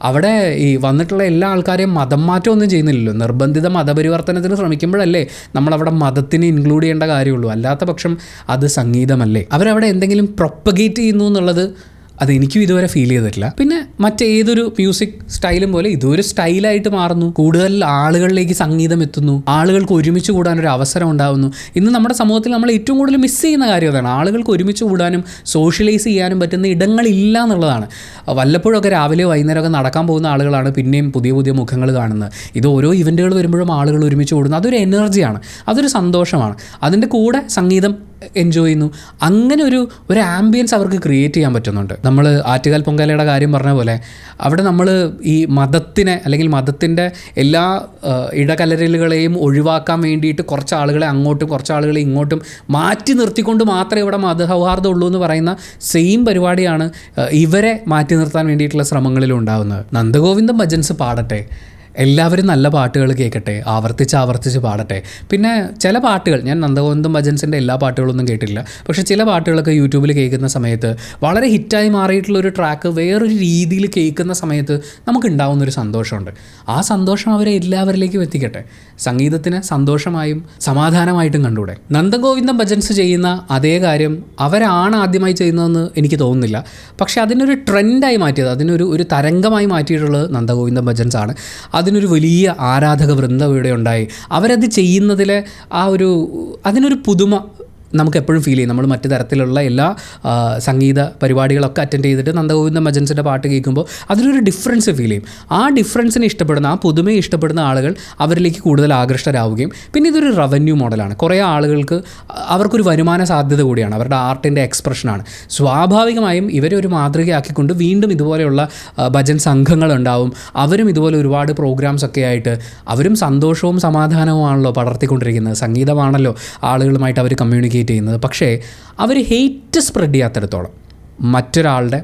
അവിടെ ഈ വന്നിട്ടുള്ള എല്ലാ ആൾക്കാരെയും മതം മാറ്റമൊന്നും ചെയ്യുന്നില്ലല്ലോ. നിർബന്ധിത മതപരിവർത്തനത്തിന് ശ്രമിക്കുമ്പോഴല്ലേ നമ്മളവിടെ മതത്തിന് ഇൻക്ലൂഡ് ചെയ്യേണ്ട കാര്യമുള്ളൂ. അല്ലാത്ത പക്ഷം അത് സംഗീതമല്ലേ. അവരവിടെ എന്തെങ്കിലും പ്രൊപ്പഗേറ്റ് ചെയ്യുന്നു എന്നുള്ളത് അതെനിക്കും ഇതുവരെ ഫീൽ ചെയ്തിട്ടില്ല. പിന്നെ മറ്റേതൊരു മ്യൂസിക് സ്റ്റൈലും പോലെ ഇതൊരു സ്റ്റൈലായിട്ട് മാറുന്നു. കൂടുതൽ ആളുകളിലേക്ക് സംഗീതം എത്തുന്നു. ആളുകൾക്ക് ഒരുമിച്ച് കൂടാനൊരു അവസരം ഉണ്ടാകുന്നു. ഇന്ന് നമ്മുടെ സമൂഹത്തിൽ നമ്മൾ ഏറ്റവും കൂടുതൽ മിസ് ചെയ്യുന്ന കാര്യം അതാണ്. ആളുകൾക്ക് ഒരുമിച്ച് കൂടാനും സോഷ്യലൈസ് ചെയ്യാനും പറ്റുന്ന ഇടങ്ങളില്ല എന്നുള്ളതാണ്. വല്ലപ്പോഴൊക്കെ രാവിലെ വൈകുന്നേരമൊക്കെ നടക്കാൻ പോകുന്ന ആളുകളാണ് പിന്നെയും പുതിയ പുതിയ മുഖങ്ങൾ കാണുന്നത്. ഇത് ഓരോ ഇവൻറ്റുകൾ വരുമ്പോഴും ആളുകൾ ഒരുമിച്ച് കൂടുന്നു. അതൊരു എനർജിയാണ്, അതൊരു സന്തോഷമാണ്. അതിൻ്റെ കൂടെ സംഗീതം എൻജോയ് ചെയ്യുന്നു. അങ്ങനെ ഒരു ആംബിയൻസ് അവർക്ക് ക്രിയേറ്റ് ചെയ്യാൻ പറ്റുന്നുണ്ട്. നമ്മൾ ആറ്റുകാൽ പൊങ്കാലയുടെ കാര്യം പറഞ്ഞ പോലെ അവിടെ നമ്മൾ ഈ മതത്തിനെ അല്ലെങ്കിൽ മതത്തിൻ്റെ എല്ലാ ഇടകലരലുകളെയും ഒഴിവാക്കാൻ വേണ്ടിയിട്ട് കുറച്ച് ആളുകളെ അങ്ങോട്ടും കുറച്ച് ആളുകളെ ഇങ്ങോട്ടും മാറ്റി നിർത്തിക്കൊണ്ട് മാത്രമേ ഇവിടെ മതസൗഹാർദ്ദം ഉള്ളൂ എന്ന് പറയുന്ന സെയിം പരിപാടിയാണ് ഇവരെ മാറ്റി നിർത്താൻ വേണ്ടിയിട്ടുള്ള ശ്രമങ്ങളിലും ഉണ്ടാകുന്നത്. നന്ദഗോവിന്ദം ഭജൻസ് പാടട്ടെ, എല്ലാവരും നല്ല പാട്ടുകൾ കേൾക്കട്ടെ, ആവർത്തിച്ച് പാടട്ടെ. പിന്നെ ചില പാട്ടുകൾ, ഞാൻ നന്ദഗോവിന്ദം ഭജൻസിൻ്റെ എല്ലാ പാട്ടുകളൊന്നും കേട്ടിട്ടില്ല, പക്ഷേ ചില പാട്ടുകളൊക്കെ യൂട്യൂബിൽ കേൾക്കുന്ന സമയത്ത് വളരെ ഹിറ്റായി മാറിയിട്ടുള്ളൊരു ട്രാക്ക് വേറൊരു രീതിയിൽ കേൾക്കുന്ന സമയത്ത് നമുക്കുണ്ടാവുന്നൊരു സന്തോഷമുണ്ട്. ആ സന്തോഷം അവരെ എല്ലാവരിലേക്കും എത്തിക്കട്ടെ. സംഗീതത്തിന് സന്തോഷമായും സമാധാനമായിട്ടും കണ്ടൂടെ. നന്ദഗോവിന്ദം ഭജൻസ് ചെയ്യുന്ന അതേ കാര്യം അവരാണ് ആദ്യമായി ചെയ്യുന്നതെന്ന് എനിക്ക് തോന്നുന്നില്ല. പക്ഷേ അതിനൊരു ട്രെൻഡായി മാറ്റിയത്, അതിനൊരു തരംഗമായി മാറ്റിയിട്ടുള്ളത് നന്ദഗോവിന്ദം ഭജൻസ് ആണ്. അതിനൊരു വലിയ ആരാധക വൃന്ദം ഇവിടെ ഉണ്ടായി. അവരത് ചെയ്യുന്നതിലെ അതിനൊരു പുതുമ നമുക്ക് എപ്പോഴും ഫീൽ ചെയ്യും. നമ്മൾ മറ്റു തരത്തിലുള്ള എല്ലാ സംഗീത പരിപാടികളൊക്കെ അറ്റൻഡ് ചെയ്തിട്ട് നന്ദഗോവിന്ദം ഭജൻസിൻ്റെ പാട്ട് കേൾക്കുമ്പോൾ അതിലൊരു ഡിഫറൻസ് ഫീൽ ചെയ്യും. ആ ഡിഫറൻസിനെ ഇഷ്ടപ്പെടുന്ന, ആ പുതുമയെ ഇഷ്ടപ്പെടുന്ന ആളുകൾ അവരിലേക്ക് കൂടുതൽ ആകൃഷ്ടരാവുകയും പിന്നെ ഇതൊരു റവന്യൂ മോഡലാണ്. കുറേ ആളുകൾക്ക് അവർക്കൊരു വരുമാന സാധ്യത കൂടിയാണ്, അവരുടെ ആർട്ടിൻ്റെ എക്സ്പ്രഷനാണ്. സ്വാഭാവികമായും ഇവരെ ഒരു മാതൃകയാക്കിക്കൊണ്ട് വീണ്ടും ഇതുപോലെയുള്ള ഭജൻ സംഘങ്ങളുണ്ടാവും. അവരും ഇതുപോലെ ഒരുപാട് പ്രോഗ്രാംസ് ഒക്കെ ആയിട്ട് അവരും സന്തോഷവും സമാധാനവുമാണല്ലോ പടർത്തിക്കൊണ്ടിരിക്കുന്നത്. സംഗീതമാണല്ലോ ആളുകളുമായിട്ട് അവർ കമ്മ്യൂണിക്കേറ്റ് ചെയ്യുന്നത്. പക്ഷേ അവർ ഹെയ്റ്റ് സ്പ്രെഡ് ചെയ്യാത്തിടത്തോളം,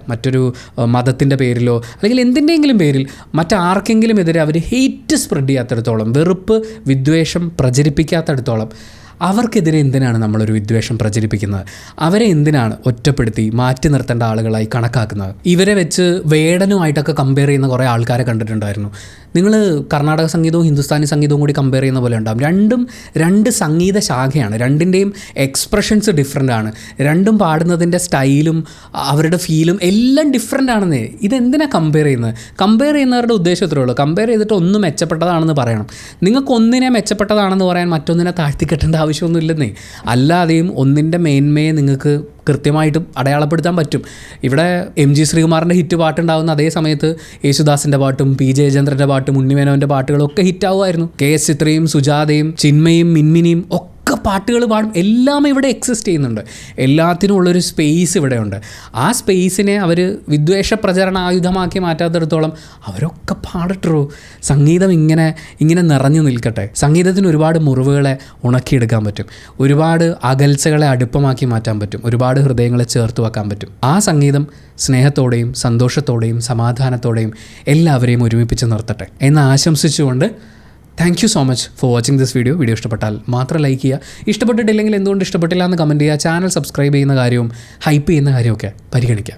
മറ്റൊരു മതത്തിൻ്റെ പേരിലോ അല്ലെങ്കിൽ എന്തിൻ്റെയെങ്കിലും പേരിൽ മറ്റാർക്കെങ്കിലും എതിരെ അവർ ഹെയ്റ്റ് സ്പ്രെഡ് ചെയ്യാത്തിടത്തോളം, വെറുപ്പ് വിദ്വേഷം പ്രചരിപ്പിക്കാത്തിടത്തോളം അവർക്കെതിരെ എന്തിനാണ് നമ്മളൊരു വിദ്വേഷം പ്രചരിപ്പിക്കുന്നത്? അവരെ എന്തിനാണ് ഒറ്റപ്പെടുത്തി മാറ്റി നിർത്തേണ്ട ആളുകളായി കണക്കാക്കുന്നത്? ഇവരെ വെച്ച് വേടനുമായിട്ടൊക്കെ കമ്പയർ ചെയ്യുന്ന കുറേ ആൾക്കാരെ കണ്ടിട്ടുണ്ടായിരുന്നു. നിങ്ങൾ കർണാടക സംഗീതവും ഹിന്ദുസ്ഥാനി സംഗീതവും കൂടി കമ്പയർ ചെയ്യുന്ന പോലെ ഉണ്ടാകും. രണ്ടും രണ്ട് സംഗീത ശാഖയാണ്, രണ്ടിൻ്റെയും എക്സ്പ്രഷൻസ് ഡിഫറെൻ്റ് ആണ്, രണ്ടും പാടുന്നതിൻ്റെ സ്റ്റൈലും അവരുടെ ഫീലും എല്ലാം ഡിഫറെൻ്റ് ആണെന്നേ. ഇതെന്തിനാണ് കമ്പയർ ചെയ്യുന്നത്? കമ്പയർ ചെയ്യുന്നവരുടെ ഉദ്ദേശം ഇത്രയേ ഉള്ളൂ, കമ്പയർ ചെയ്തിട്ട് ഒന്ന് മെച്ചപ്പെട്ടതാണെന്ന് പറയണം. നിങ്ങൾക്ക് ഒന്നിനെ മെച്ചപ്പെട്ടതാണെന്ന് പറയാൻ മറ്റൊന്നിനെ താഴ്ത്തിക്കെട്ടേണ്ട ആവശ്യമൊന്നും ഇല്ലെന്നേ. അല്ലാതെയും ഒന്നിൻ്റെ മേന്മയെ നിങ്ങൾക്ക് കൃത്യമായിട്ട് അടയാളപ്പെടുത്താൻ പറ്റും. ഇവിടെ എം ജി ശ്രീകുമാറിൻ്റെ ഹിറ്റ് പാട്ടുണ്ടാകുന്ന അതേ സമയത്ത് യേശുദാസിൻ്റെ പാട്ടും പി ജയചന്ദ്രൻ്റെ പാട്ടും ഉണ്ണിമേനോൻ്റെ പാട്ടുകളൊക്കെ ഹിറ്റാവുമായിരുന്നു. കെ എസ് ചിത്രയും സുജാതയും ചിന്മയും മിൻമിനിയും ഒക്കെ പാട്ടുകൾ പാടും. എല്ലാം ഇവിടെ എക്സിസ്റ്റ് ചെയ്യുന്നുണ്ട്. എല്ലാത്തിനും ഉള്ളൊരു സ്പേസ് ഇവിടെയുണ്ട്. ആ സ്പേസിനെ അവർ വിദ്വേഷ പ്രചരണ ആയുധമാക്കി മാറ്റാത്തിടത്തോളം അവരൊക്കെ പാടട്ടോ. സംഗീതം ഇങ്ങനെ നിറഞ്ഞു നിൽക്കട്ടെ. സംഗീതത്തിന് ഒരുപാട് മുറിവുകളെ ഉണക്കിയെടുക്കാൻ പറ്റും, ഒരുപാട് അകൽച്ചകളെ അടുപ്പമാക്കി മാറ്റാൻ പറ്റും, ഒരുപാട് ഹൃദയങ്ങളെ ചേർത്ത് വെക്കാൻ പറ്റും. ആ സംഗീതം സ്നേഹത്തോടെയും സന്തോഷത്തോടെയും സമാധാനത്തോടെയും എല്ലാവരെയും ഒരുമിപ്പിച്ച് നിർത്തട്ടെ എന്ന് ആശംസിച്ചുകൊണ്ട് thank you so much for watching this video. Video ഇഷ്ടപ്പെട്ടാൽ മാത്രം ലൈക്ക് ചെയ്യുക. ഇഷ്ടപ്പെട്ടിട്ടില്ലെങ്കിൽ എന്തുകൊണ്ട് ഇഷ്ടപ്പെട്ടില്ല എന്ന് കമൻറ്റ് ചെയ്യുക. ചാനൽ സബ്സ്ക്രൈബ് ചെയ്യുന്ന കാര്യവും ഹൈപ്പ് ചെയ്യുന്ന കാര്യമൊക്കെ പരിഗണിക്കുക.